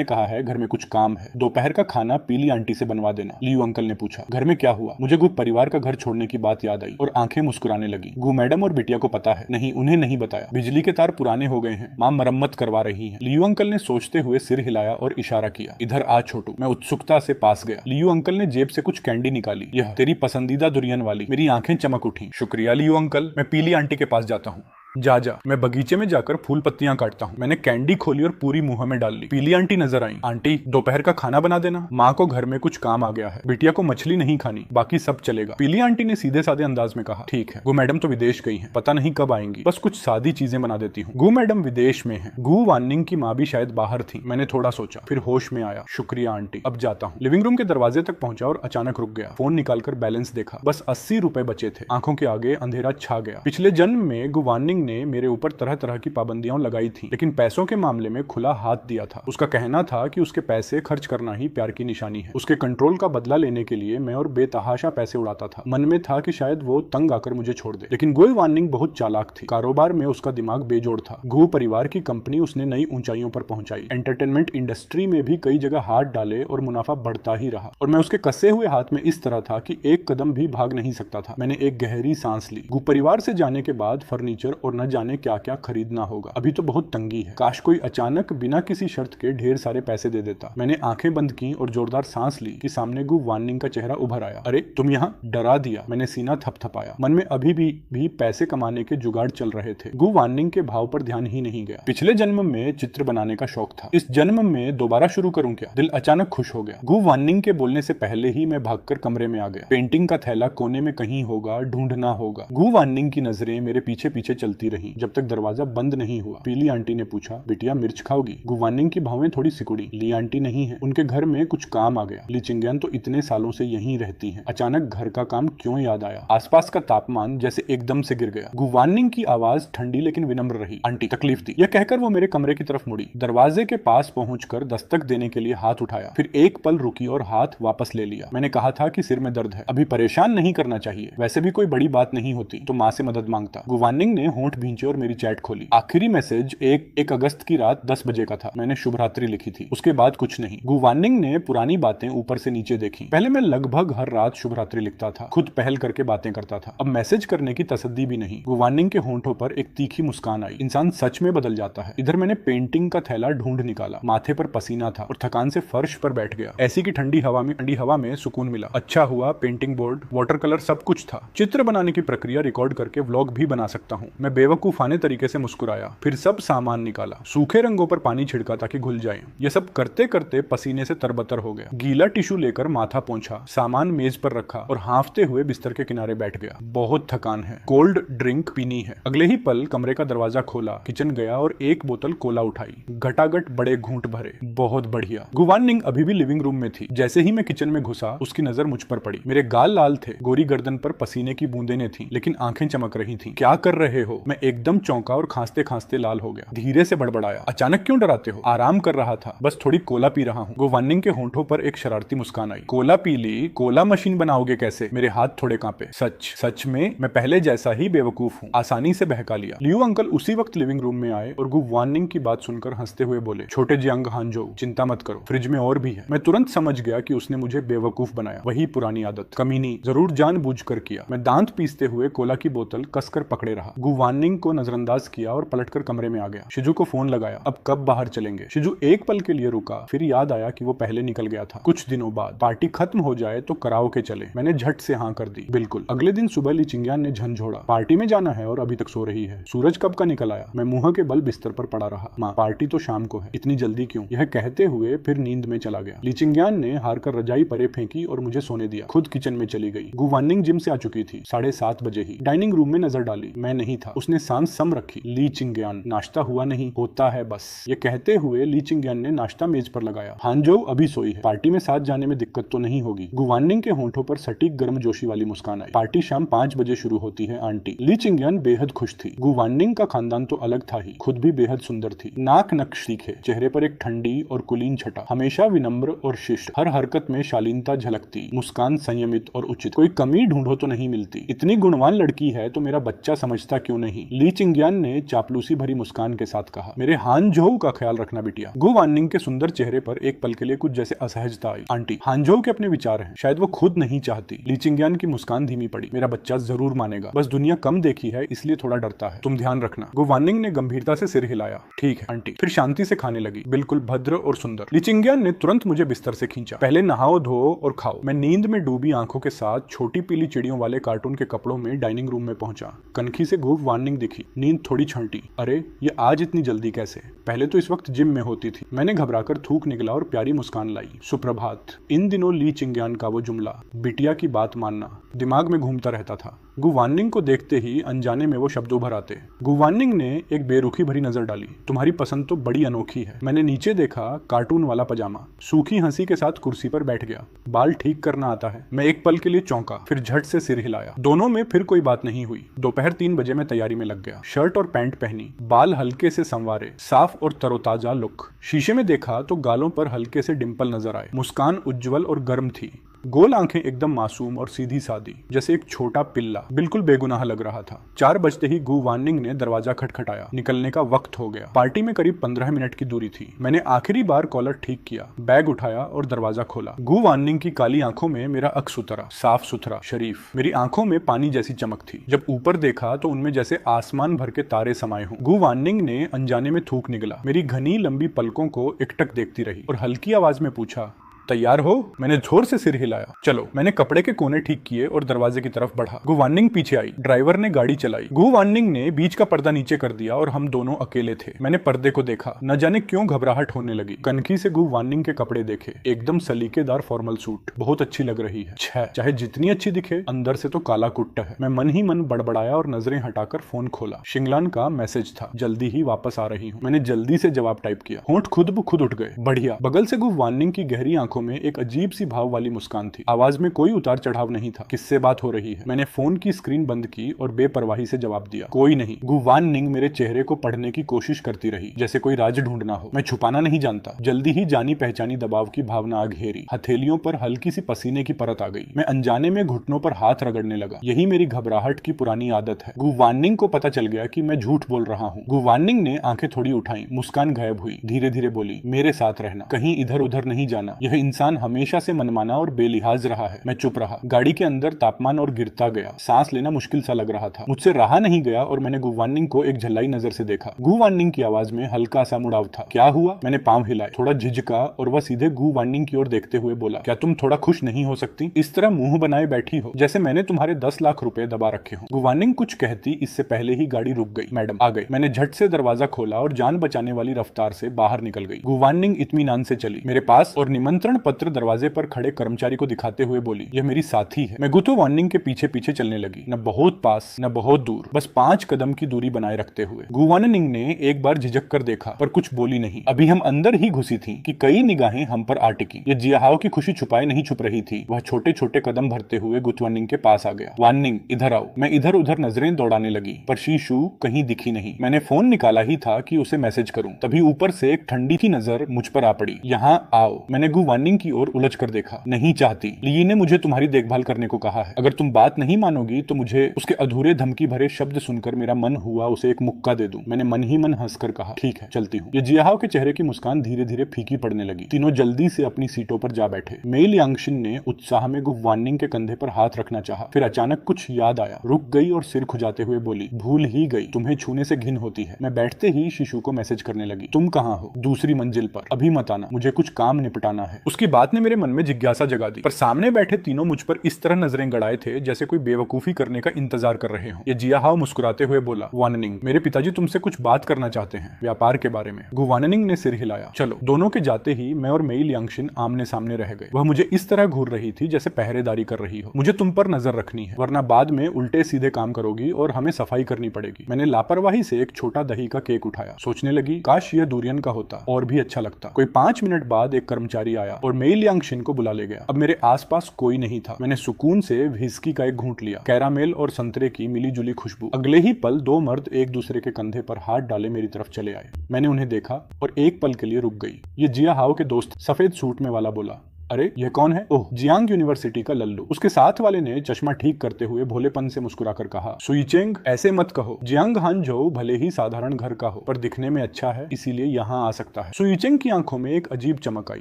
कहा है घर में कुछ काम है, दोपहर का खाना पीली आंटी से बनवा देना। लियू अंकल ने पूछा, घर में क्या हुआ? मुझे गु परिवार का घर छोड़ने की बात याद आई और आंखें मुस्कुराने लगी। गु मैडम और बिटिया को पता है? नहीं, उन्हें नहीं बताया। बिजली के तार पुराने हो गए हैं, माँ मरम्मत करवा रही है। लियू अंकल ने सोचते हुए सिर हिलाया और इशारा किया, इधर आ छोटू। मैं उत्सुकता से पास गया। लियू अंकल ने जेब से कुछ कैंडी निकाली। यह तेरी पसंदीदा दुरियन वाली। मेरी आंखें चमक उठी। शुक्रिया लियू अंकल, मैं पीली आंटी के पास जाता हूँ। जा मैं बगीचे में जाकर फूल पत्तियां काटता हूँ। मैंने कैंडी खोली और पूरी मुंह में डाल ली। पीली आंटी नजर आई। आंटी, दोपहर का खाना बना देना, माँ को घर में कुछ काम आ गया है, बिटिया को मछली नहीं खानी, बाकी सब चलेगा। पीली आंटी ने सीधे साधे अंदाज में कहा, ठीक है। गु मैडम तो विदेश गई हैं, पता नहीं कब आएंगी, बस कुछ सादी चीजें बना देती हूँ। गु मैडम विदेश में है। गु वानिंग की माँ भी शायद बाहर थी। मैंने थोड़ा सोचा, फिर होश में आया। शुक्रिया आंटी, अब जाता हूँ। लिविंग रूम के दरवाजे तक पहुंचा और अचानक रुक गया। फोन निकालकर बैलेंस देखा, बस 80 रुपए बचे थे। आंखों के आगे अंधेरा छा गया। पिछले जन्म में गु वानिंग वार्निंग ने मेरे ऊपर तरह तरह की पाबंदियां लगाई थी, लेकिन पैसों के मामले में खुला हाथ दिया था। उसका कहना था कि उसके पैसे खर्च करना ही प्यार की निशानी है। उसके कंट्रोल का बदला लेने के लिए मैं और बेतहाशा पैसे उड़ाता था। मन में था कि शायद वो तंग आकर मुझे छोड़ दे, लेकिन गुई वार्निंग बहुत चालाक थी। कारोबार में उसका दिमाग बेजोड़ था। गु परिवार की कंपनी उसने नई ऊंचाइयों पर पहुंचाई। एंटरटेनमेंट इंडस्ट्री में भी कई जगह हाथ डाले और मुनाफा बढ़ता ही रहा, और मैं उसके कसे हुए हाथ में इस तरह था कि एक कदम भी भाग नहीं सकता था। मैंने एक गहरी सांस ली। गु परिवार से जाने के बाद फर्नीचर और न जाने क्या क्या खरीदना होगा। अभी तो बहुत तंगी है। काश कोई अचानक बिना किसी शर्त के ढेर सारे पैसे दे देता। मैंने आंखें बंद की और जोरदार सांस ली कि सामने गु वार्निंग का चेहरा उभर आया। अरे तुम यहाँ, डरा दिया। मैंने सीना थपथपाया। मन में अभी भी पैसे कमाने के जुगाड़ चल रहे थे। गु वार्निंग के भाव पर ध्यान ही नहीं गया। पिछले जन्म में चित्र बनाने का शौक था, इस जन्म में दोबारा शुरू करूं क्या? दिल अचानक खुश हो गया। गु वार्निंग के बोलने से पहले ही मैं भागकर कमरे में आ गया। पेंटिंग का थैला कोने में कहीं होगा, ढूंढना होगा। गु वार्निंग की नजरें मेरे पीछे पीछे चलती रहीं जब तक दरवाजा बंद नहीं हुआ। पीली आंटी ने पूछा, बिटिया मिर्च खाओगी? गु वार्निंग की भावें थोड़ी सिकुड़ी। ली आंटी नहीं है, उनके घर में कुछ काम आ गया। ली चिंग्यान तो इतने सालों से यहीं रहती है। अचानक घर का काम क्यों याद आया? आसपास का तापमान जैसे एकदम से गिर गया। गु वार्निंग की आवाज ठंडी लेकिन विनम्र रही। आंटी तकलीफ दी। यह कहकर वो मेरे कमरे की तरफ मुड़ी। दरवाजे के पास पहुंचकर दस्तक देने के लिए हाथ उठाया, फिर एक पल रुकी और हाथ वापस ले लिया। मैंने कहा था कि सिर में दर्द है, अभी परेशान नहीं करना चाहिए। वैसे भी कोई बड़ी बात नहीं होती तो माँ से मदद मांगता। गु वार्निंग ने होंठ भींचे और मेरी चैट खोली। आखिरी मैसेज 1 अगस्त की रात 10 बजे का था। मैंने शुभ रात्रि लिखी थी, उसके बाद कुछ नहीं। गु वार्निंग ने पुरानी बातें ऊपर से नीचे देखी। पहले मैं लगभग हर रात शुभ रात्रि लिखता था, खुद पहल करके बातें करता था। अब मैसेज करने की तसद्दी भी नहीं। गु वार्निंग के होंठों पर एक तीखी मुस्कान आई। इंसान सच में बदल जाता है। इधर मैंने पेंटिंग का थैला ढूंढ निकाला। माथे पर पसीना था और थकान से फर्श पर बैठ गया। ऐसी की ठंडी हवा में सुकून मिला। अच्छा हुआ पेंटिंग बोर्ड, वाटर कलर सब कुछ था। चित्र बनाने की प्रक्रिया रिकॉर्ड करके व्लॉग भी बना सकता हूँ। मैं बेवकूफाने तरीके से मुस्कुराया, फिर सब सामान निकाला। सूखे रंगों पर पानी छिड़का ताकि घुल जाए। ये सब करते करते पसीने से तरबतर हो गया। गीला टिश्यू लेकर माथा पोंछा, सामान मेज पर रखा और हांफते हुए बिस्तर के किनारे बैठ गया। बहुत थकान है, कोल्ड ड्रिंक पीनी है। अगले ही पल कमरे का दरवाजा खोला, किचन गया और एक बोतल कोला उठाई। घटाघट बड़े घूंट भरे। बहुत बढ़िया। गु वार्निंग अभी भी लिविंग रूम में थी। जैसे ही मैं किचन में घुसा, उसकी नजर मुझ पर पड़ी। मेरे गाल लाल थे, गोरी गर्दन पर पसीने की बूंदें ने थी, लेकिन आंखें चमक रही थीं। क्या कर रहे हो? मैं एकदम चौंका और खांसते खांसते लाल हो गया। धीरे से बड़बड़ाया, अचानक क्यों डराते हो? आराम कर रहा था, बस थोड़ी कोला पी रहा हूँ। गु वार्निंग के होंठों पर एक शरारती मुस्कान आई। कोला पी ली? कोला मशीन बनाओगे कैसे? मेरे हाथ थोड़े कांपे। सच में मैं पहले जैसा ही बेवकूफ हूँ। आसानी से बहका लिया। लियू अंकल उसी वक्त लिविंग रूम में आए और गु वार्निंग की बात सुनकर हंसते हुए बोले, छोटे जियांग हांजो, चिंता मत करो, फ्रिज में और भी है। मैं तुरंत समझ गया कि उसने मुझे बेवकूफ बनाया। वही पुरानी आदत, कमीनी, जरूर जानबूझकर किया। मैं दांत पीसते हुए कोला की बोतल कसकर पकड़े रहा। गु वार्निंग को नजरअंदाज किया और पलटकर कमरे में आ गया। शिजू को फोन लगाया, अब कब बाहर चलेंगे? शिजू एक पल के लिए रुका, फिर याद आया कि वो पहले निकल गया था। कुछ दिनों बाद पार्टी खत्म हो जाए तो कराओके चले। मैंने झट से हाँ कर दी। बिल्कुल। अगले दिन सुबह ली चिंग्यान ने झंझोड़ा, पार्टी में जाना है और अभी तक सो रही है। सूरज कब का निकल आया? मैं मुंह के बल बिस्तर पर पड़ा रहा। माँ, पार्टी तो शाम को है, इतनी जल्दी क्यों? यह कहते हुए फिर नींद में चला गया। ली चिंग्यान ने हार कर रजाई परे फेंकी और मुझे सोने दिया। खुद किचन में चली गई। गु वार्निंग जिम से आ चुकी थी। 7:30 बजे ही। डाइनिंग रूम में नजर डाली, मैं नहीं था। उसने सांस सम रखी। ली चिंग्यान, नाश्ता हुआ नहीं? होता है बस। ये कहते हुए ली चिंग्यान ने नाश्ता मेज पर लगाया। हांजो अभी सोई है, पार्टी में साथ जाने में दिक्कत तो नहीं होगी? गु वार्निंग के होंठों पर सटीक गर्मजोशी वाली मुस्कान आई। पार्टी शाम 5 बजे शुरू होती है आंटी। ली चिंग्यान बेहद खुश थी। गु वार्निंग का खानदान तो अलग था ही, खुद भी बेहद सुंदर थी। नाक नक्श तीखे, चेहरे पर एक ठंडी और कुलीन छटा, हमेशा विनम्र और शिष्ट, हर हरकत में शालीनता झलकती, मुस्कान संयमित और उचित। कोई कमी ढूंढो तो नहीं मिलती। इतनी गुणवान लड़की है तो मेरा बच्चा समझता क्यों नहीं? ली चिंग्यान ने चापलूसी भरी मुस्कान के साथ कहा, मेरे हांजो का ख्याल रखना बिटिया। गु वार्निंग के सुंदर चेहरे पर एक पल के लिए कुछ जैसे असहजता आई। आंटी, हांजो के अपने विचार हैं, शायद वो खुद नहीं चाहती। ली चिंग्यान की मुस्कान धीमी पड़ी। मेरा बच्चा जरूर मानेगा, बस दुनिया कम देखी है इसलिए थोड़ा डरता है, तुम ध्यान रखना। गु वार्निंग ने गंभीरता से सिर हिलाया। ठीक है आंटी। फिर शांति से खाने लगी, बिल्कुल भद्र और सुंदर। ली चिंग्यान ने तुरंत मुझे बिस्तर से खींचा। पहले नहाओ धो और खाओ। मैं नींद में डूबी आंखों के साथ छोटी पीली चिड़ियों वाले कार्टून के कपड़ों में डाइनिंग रूम में पहुंचा। कनखी से गु वार्निंग दिखी। नींद थोड़ी छंटी। अरे ये आज इतनी जल्दी कैसे? पहले तो इस वक्त जिम में होती थी। मैंने घबराकर थूक निकला और प्यारी मुस्कान लाई। सुप्रभात। इन दिनों ली चिंग्यान का वो जुमला, बिटिया की बात मानना, दिमाग में घूमता रहता था। गु वान्निंग को देखते ही अनजाने में वो शब्द उभर आते। गु वान्निंग ने एक बेरुखी भरी नजर डाली। तुम्हारी पसंद तो बड़ी अनोखी है। मैंने नीचे देखा, कार्टून वाला पजामा। सूखी हंसी के साथ कुर्सी पर बैठ गया। बाल ठीक करना आता है। मैं एक पल के लिए चौंका, फिर झट से सिर हिलाया। दोनों में फिर कोई बात नहीं हुई। दोपहर 3 बजे मैं तैयारी में लग गया। शर्ट और पैंट पहनी, बाल हल्के से संवारे, साफ और तरोताजा लुक। शीशे में देखा तो गालों पर हल्के से डिंपल नजर आए। मुस्कान उज्जवल और गर्म थी। गोल आंखें एकदम मासूम और सीधी सादी, जैसे एक छोटा पिल्ला। बिल्कुल बेगुनाह लग रहा था। 4 बजते ही गु वान्निंग ने दरवाजा खटखटाया। निकलने का वक्त हो गया। पार्टी में करीब 15 मिनट की दूरी थी। मैंने आखिरी बार कॉलर ठीक किया, बैग उठाया और दरवाजा खोला। गु वान्निंग की काली आंखों में मेरा अक्स उतरा, साफ सुथरा, शरीफ। मेरी आंखों में पानी जैसी चमक थी। जब ऊपर देखा तो उनमें जैसे आसमान भर के तारे समाये हों। गु वान्निंग ने अनजाने में थूक निगला। मेरी घनी लंबी पलकों को एकटक देखती रही और हल्की आवाज में पूछा, तैयार हो? मैंने जोर से सिर हिलाया। चलो। मैंने कपड़े के कोने ठीक किए और दरवाजे की तरफ बढ़ा। गु वान्निंग पीछे आई। ड्राइवर ने गाड़ी चलाई। गु वान्निंग ने बीच का पर्दा नीचे कर दिया और हम दोनों अकेले थे। मैंने पर्दे को देखा। न जाने क्यों घबराहट होने लगी। कनखी से गु वान्निंग के कपड़े देखे। एकदम सलीकेदार फॉर्मल सूट। बहुत अच्छी लग रही है। छह, चाहे जितनी अच्छी दिखे, अंदर से तो काला कुट्ट है। मैं मन ही मन बड़बड़ाया और नजरें हटाकर फोन खोला। शिंगलान का मैसेज था, जल्दी ही वापस आ रही हूँ। मैंने जल्दी से जवाब टाइप किया। होंठ खुद ब खुद उठ गए। बढ़िया। बगल से गु वान्निंग की गहरी आंखों में एक अजीब सी भाव वाली मुस्कान थी। आवाज में कोई उतार चढ़ाव नहीं था। किससे बात हो रही है? मैंने फोन की स्क्रीन बंद की और बेपरवाही से जवाब दिया, कोई नहीं। गु वान्निंग मेरे चेहरे को पढ़ने की कोशिश करती रही, जैसे कोई राज ढूंढना हो। मैं छुपाना नहीं जानता। जल्दी ही जानी पहचानी दबाव की भावना आ घेरी। हथेलियों पर हल्की सी पसीने की परत आ गई। मैं अनजाने में घुटनों पर हाथ रगड़ने लगा। यही मेरी घबराहट की पुरानी आदत है। गु वान्निंग को पता चल गया कि मैं झूठ बोल रहा हूँ। गु वान्निंग ने आंखें थोड़ी उठाई। मुस्कान गायब हुई। धीरे धीरे बोली, मेरे साथ रहना, कहीं इधर उधर नहीं जाना। यह इंसान हमेशा से मनमाना और बेलिहाज रहा है। मैं चुप रहा। गाड़ी के अंदर तापमान और गिरता गया। सांस लेना मुश्किल सा लग रहा था। मुझसे रहा नहीं गया और मैंने गु वान्निंग को एक झल्लाई नजर से देखा। गु वान्निंग की आवाज में हल्का सा मुड़ाव था। क्या हुआ? मैंने पांव हिलाए। थोड़ा झिझका और वह सीधे गु वान्निंग की ओर देखते हुए बोला, क्या तुम थोड़ा खुश नहीं हो सकती? इस तरह मुंह बनाए बैठी हो जैसे मैंने तुम्हारे 10 लाख रुपए दबा रखे हो। गु वान्निंग कुछ कहती इससे पहले ही गाड़ी रुक गई। मैडम आ गई। मैंने झट से दरवाजा खोला और जान बचाने वाली रफ्तार से बाहर निकल गई। गु वान्निंग इत्मीनान से चली मेरे पास और निमंत्रण पत्र दरवाजे पर खड़े कर्मचारी को दिखाते हुए बोली, यह मेरी साथी है। मैं गु वान्निंग के पीछे पीछे चलने लगी। न बहुत पास न बहुत दूर, बस 5 कदम की दूरी बनाए रखते हुए। गु वान्निंग ने एक बार झिझक कर देखा पर कुछ बोली नहीं। अभी हम अंदर ही घुसी थी कि कई निगाहें हम पर आ टिकी। ये जियाहाओ की खुशी छुपाए नहीं छुप रही थी। वह छोटे छोटे कदम भरते हुए गु वान्निंग के पास आ गया। वान्निंग इधर आओ। मैं इधर उधर नजरें दौड़ाने लगी पर शीशु कहीं दिखी नहीं। मैंने फोन निकाला ही था कि उसे मैसेज करूं, तभी ऊपर से एक ठंडी सी नजर मुझ पर आ पड़ी। यहाँ आओ। मैंने गु वान्निंग की ओर उलझ कर देखा। नहीं चाहती। ली ने मुझे तुम्हारी देखभाल करने को कहा है। अगर तुम बात नहीं मानोगी तो मुझे उसके अधूरे धमकी भरे शब्द सुनकर मेरा मन हुआ उसे एक मुक्का दे दूं। मैंने मन ही मन हंसकर कहा, ठीक है चलती हूँ। ये जियाहाओ के चेहरे की मुस्कान धीरे धीरे फीकी पड़ने लगी। तीनों जल्दी से अपनी सीटों पर जा बैठे। मेई लियांगशिन ने उत्साह में गु वान्निंग के कंधे पर हाथ रखना चाहा, फिर अचानक कुछ याद आया, रुक गई और सिर खुजाते हुए बोली, भूल ही गई, तुम्हें छूने से घिन होती है। मैं बैठते ही शिशु को मैसेज करने लगी, तुम कहाँ हो? दूसरी मंजिल पर, अभी मत आना, मुझे कुछ काम निपटाना है। उसकी बात ने मेरे मन में जिज्ञासा जगा दी, पर सामने बैठे तीनों मुझ पर इस तरह नजरें गड़ाए थे जैसे कोई बेवकूफी करने का इंतजार कर रहे हो। ये जियाहाओ मुस्कुराते हुए बोला, वान्निंग, मेरे पिताजी तुमसे कुछ बात करना चाहते हैं, व्यापार के बारे में। गु वान्निंग ने सिर हिलाया। चलो। दोनों के जाते ही मैं और मेई लियांगशिन आमने सामने रह गए। वह मुझे इस तरह घूर रही थी जैसे पहरेदारी कर रही हो। मुझे तुम पर नजर रखनी है, वरना बाद में उल्टे सीधे काम करोगी और हमें सफाई करनी पड़ेगी। मैंने लापरवाही से एक छोटा दही का केक उठाया। सोचने लगी, काश यह डूरियन का होता और भी अच्छा लगता। कोई 5 मिनट बाद एक कर्मचारी आया और मेई लियांगशिन को बुला ले गया। अब मेरे आसपास कोई नहीं था। मैंने सुकून से व्हिस्की का एक घूंट लिया। कैरामेल और संतरे की मिली जुली खुशबू। अगले ही पल 2 मर्द एक दूसरे के कंधे पर हाथ डाले मेरी तरफ चले आए। मैंने उन्हें देखा और एक पल के लिए रुक गई। ये जियाहाओ के दोस्त सफेद सूट में वाला बोला, अरे यह कौन है? ओह, जियांग यूनिवर्सिटी का लल्लू। उसके साथ वाले ने चश्मा ठीक करते हुए भोलेपन से मुस्कुराकर कहा, सुईचेंग, ऐसे मत कहो। जियांग हानझोउ भले ही साधारण घर का हो पर दिखने में अच्छा है, इसीलिए यहाँ आ सकता है। सुईचेंग की आंखों में एक अजीब चमक आई।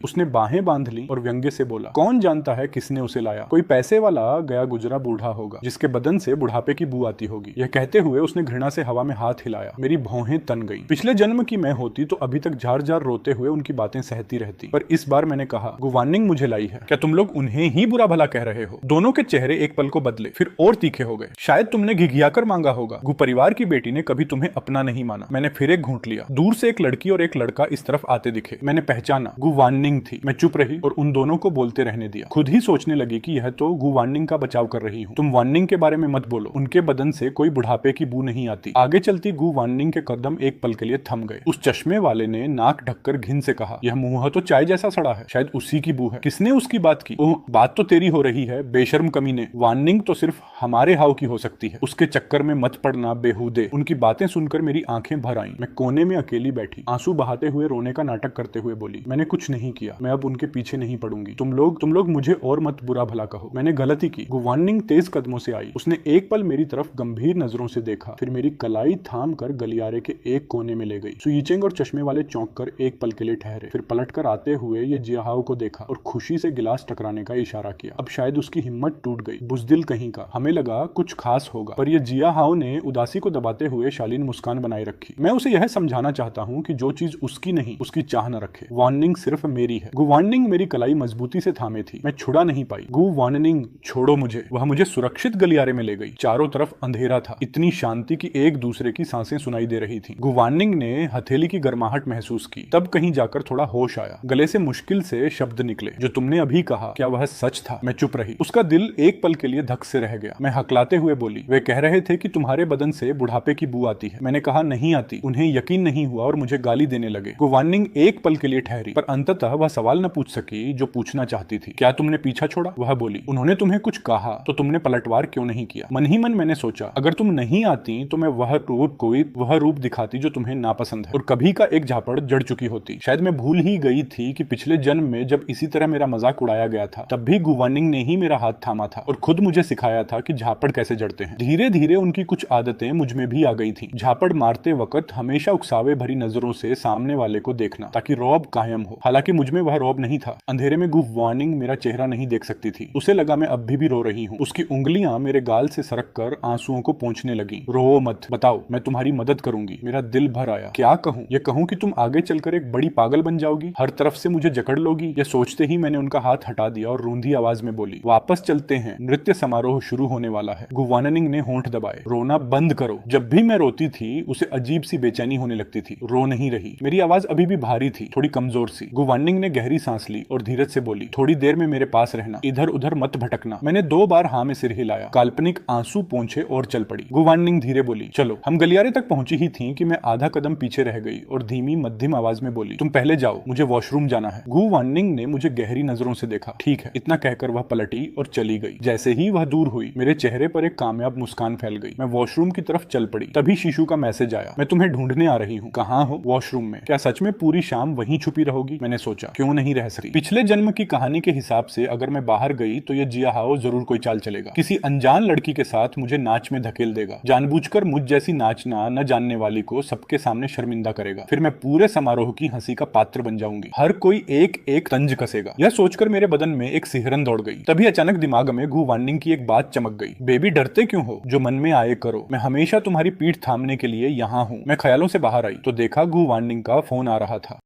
उसने बाहें बांध ली और व्यंग्य से बोला, कौन जानता है किसने उसे लाया? कोई पैसे वाला गया गुजरा बूढ़ा होगा जिसके बदन से बुढ़ापे की बू आती होगी। यह कहते हुए उसने घृणा से हवा में हाथ हिलाया। मेरी भौहें तन गई। पिछले जन्म की मैं होती तो अभी तक झार झार रोते हुए उनकी बातें सहती रहती, पर इस बार मैंने कहा, गु वान्निंग मुझे लाई है? क्या तुम लोग उन्हें ही बुरा भला कह रहे हो? दोनों के चेहरे एक पल को बदले, फिर और तीखे हो गए। शायद तुमने घिघियाकर मांगा होगा। गु परिवार की बेटी ने कभी तुम्हें अपना नहीं माना। मैंने फिर एक घूंट लिया। दूर से एक लड़की और एक लड़का इस तरफ आते दिखे। मैंने पहचाना, गु वार्निंग थी। मैं चुप रही और उन दोनों को बोलते रहने दिया। खुद ही सोचने लगी कि यह तो गु वार्निंग का बचाव कर रही हूँ। तुम वार्निंग के बारे में मत बोलो, उनके बदन से कोई बुढ़ापे की बू नहीं आती। आगे चलती गु वार्निंग के कदम एक पल के लिए थम गए। उस चश्मे वाले ने नाक ढककर घिन से कहा, यह मुंह तो चाय जैसा सड़ा है, शायद उसी की बू है। किसने उसकी बात की? ओह, बात तो तेरी हो रही है, बेशर्म कमीने। वार्निंग तो सिर्फ हमारे हाव की हो सकती है, उसके चक्कर में मत पड़ना बेहूदे। उनकी बातें सुनकर मेरी आंखें भर आईं। मैं कोने में अकेली बैठी आंसू बहाते हुए रोने का नाटक करते हुए बोली, मैंने कुछ नहीं किया, मैं अब उनके पीछे नहीं पड़ूंगी। तुम लोग मुझे और मत बुरा भला कहो, मैंने गलती की। वार्निंग तेज कदमों से आई। उसने एक पल मेरी तरफ गंभीर नजरों से देखा, फिर मेरी कलाई थाम कर गलियारे के एक कोने में ले गई। सुईचेंग और चश्मे वाले चौंक कर एक पल के लिए ठहरे, फिर पलट कर आते हुए ये जियाहाओ को देखा और खुशी से गिलास टकराने का इशारा किया। अब शायद उसकी हिम्मत टूट गई। बुजदिल कहीं का। हमें लगा कुछ खास होगा, पर यह जियाहाओ ने उदासी को दबाते हुए शालीन मुस्कान बनाए रखी। मैं उसे यह समझाना चाहता हूँ कि जो चीज उसकी नहीं, उसकी चाह न रखे। वार्निंग सिर्फ मेरी है। गु वार्निंग मेरी कलाई मजबूती से थामे थी। मैं छुड़ा नहीं पाई। गु वार्निंग, छोड़ो मुझे। वह मुझे सुरक्षित गलियारे में ले गई। चारों तरफ अंधेरा था, इतनी शांति की एक दूसरे की सांसें सुनाई दे रही थी। गु वार्निंग ने हथेली की गर्माहट महसूस की। तब कहीं जाकर थोड़ा होश आया। गले से मुश्किल से शब्द निकले, जो तुमने अभी कहा, क्या वह सच था? मैं चुप रही। उसका दिल एक पल के लिए धक से रह गया। मैं हकलाते हुए बोली, वे कह रहे थे कि तुम्हारे बदन से बुढ़ापे की बू आती है। मैंने कहा नहीं आती। उन्हें यकीन नहीं हुआ और मुझे गाली देने लगे। गु वार्निंग एक पल के लिए ठहरी, पर अंततः वह सवाल न पूछ सकी जो पूछना चाहती थी। क्या तुमने पीछा छोड़ा? वह बोली, उन्होंने तुम्हें कुछ कहा तो तुमने पलटवार क्यों नहीं किया? मन ही मन मैंने सोचा, अगर तुम नहीं आती तो मैं वह रूप दिखाती जो तुम्हें नापसंद है, और कभी का एक झापड़ जड़ चुकी होती। शायद मैं भूल ही गई थी कि पिछले जन्म में जब इसी तरह मेरा मजाक उड़ाया गया था, तब भी गु वार्निंग ने ही मेरा हाथ थामा था और खुद मुझे सिखाया था कि झापड़ कैसे जड़ते हैं। धीरे धीरे उनकी कुछ आदतें मुझ में भी आ गई थी। झापड़ मारते वक्त हमेशा उकसावे भरी नजरों से सामने वाले को देखना, ताकि रौब कायम हो। हालांकि मुझ में वह रौब नहीं था। अंधेरे में गु वार्निंग मेरा चेहरा नहीं देख सकती थी। उसे लगा मैं अब भी रो रही हूँ। उसकी उंगलियां मेरे गाल से सरक कर आंसुओं को पोंछने लगी। रो मत, बताओ, मैं तुम्हारी मदद करूंगी। मेरा दिल भर आया। क्या कहूँ? ये कहूँ कि तुम आगे चलकर एक बड़ी पागल बन जाओगी, हर तरफ से मुझे जकड़ लोगी। यह सोचते ही मैंने उनका हाथ हटा दिया और रूंधी आवाज में बोली, वापस चलते हैं, नृत्य समारोह शुरू होने वाला है। गु वार्निंग ने होंठ दबाए। रोना बंद करो। जब भी मैं रोती थी उसे अजीब सी बेचैनी होने लगती थी। रो नहीं रही। मेरी आवाज अभी भी भारी थी, थोड़ी कमजोर सी। गु वार्निंग ने गहरी सांस ली और धीरज से बोली, थोड़ी देर में मेरे पास रहना, इधर उधर मत भटकना। मैंने 2 बार हाँ में सिर हिलाया। काल्पनिक आंसू पोंछे और चल पड़ी। गु वार्निंग धीरे बोली, चलो। हम गलियारे तक पहुंची ही थी कि मैं आधा कदम पीछे रह गई और धीमी मध्यम आवाज में बोली, तुम पहले जाओ, मुझे वॉशरूम जाना है। गु वार्निंग ने मुझे गहरी नजरों से देखा। ठीक है, इतना कहकर वह पलटी और चली गई। जैसे ही वह दूर हुई, मेरे चेहरे पर एक कामयाब मुस्कान फैल गई। मैं वॉशरूम की तरफ चल पड़ी। तभी शीशु का मैसेज आया, मैं तुम्हें ढूंढने आ रही हूँ। कहाँ हो? वॉशरूम में। क्या सच में पूरी शाम वहीं छुपी रहोगी? मैंने सोचा, क्यों नहीं रह सकती। पिछले जन्म की कहानी के हिसाब से अगर मैं बाहर गई तो यह जियाहाओ जरूर कोई चाल चलेगा। किसी अनजान लड़की के साथ मुझे नाच में धकेल देगा। जानबूझकर मुझ जैसी नाचना न जानने वाली को सबके सामने शर्मिंदा करेगा। फिर मैं पूरे समारोह की हंसी का पात्र बन जाऊंगी। हर कोई एक एक तंज कसेगा। यह सोचकर मेरे बदन में एक सिहरन दौड़ गई। तभी अचानक दिमाग में गु वार्निंग की एक बात चमक गई। बेबी, डरते क्यों हो? जो मन में आए करो, मैं हमेशा तुम्हारी पीठ थामने के लिए यहाँ हूँ। मैं ख्यालों से बाहर आई तो देखा गु वार्निंग का फोन आ रहा था।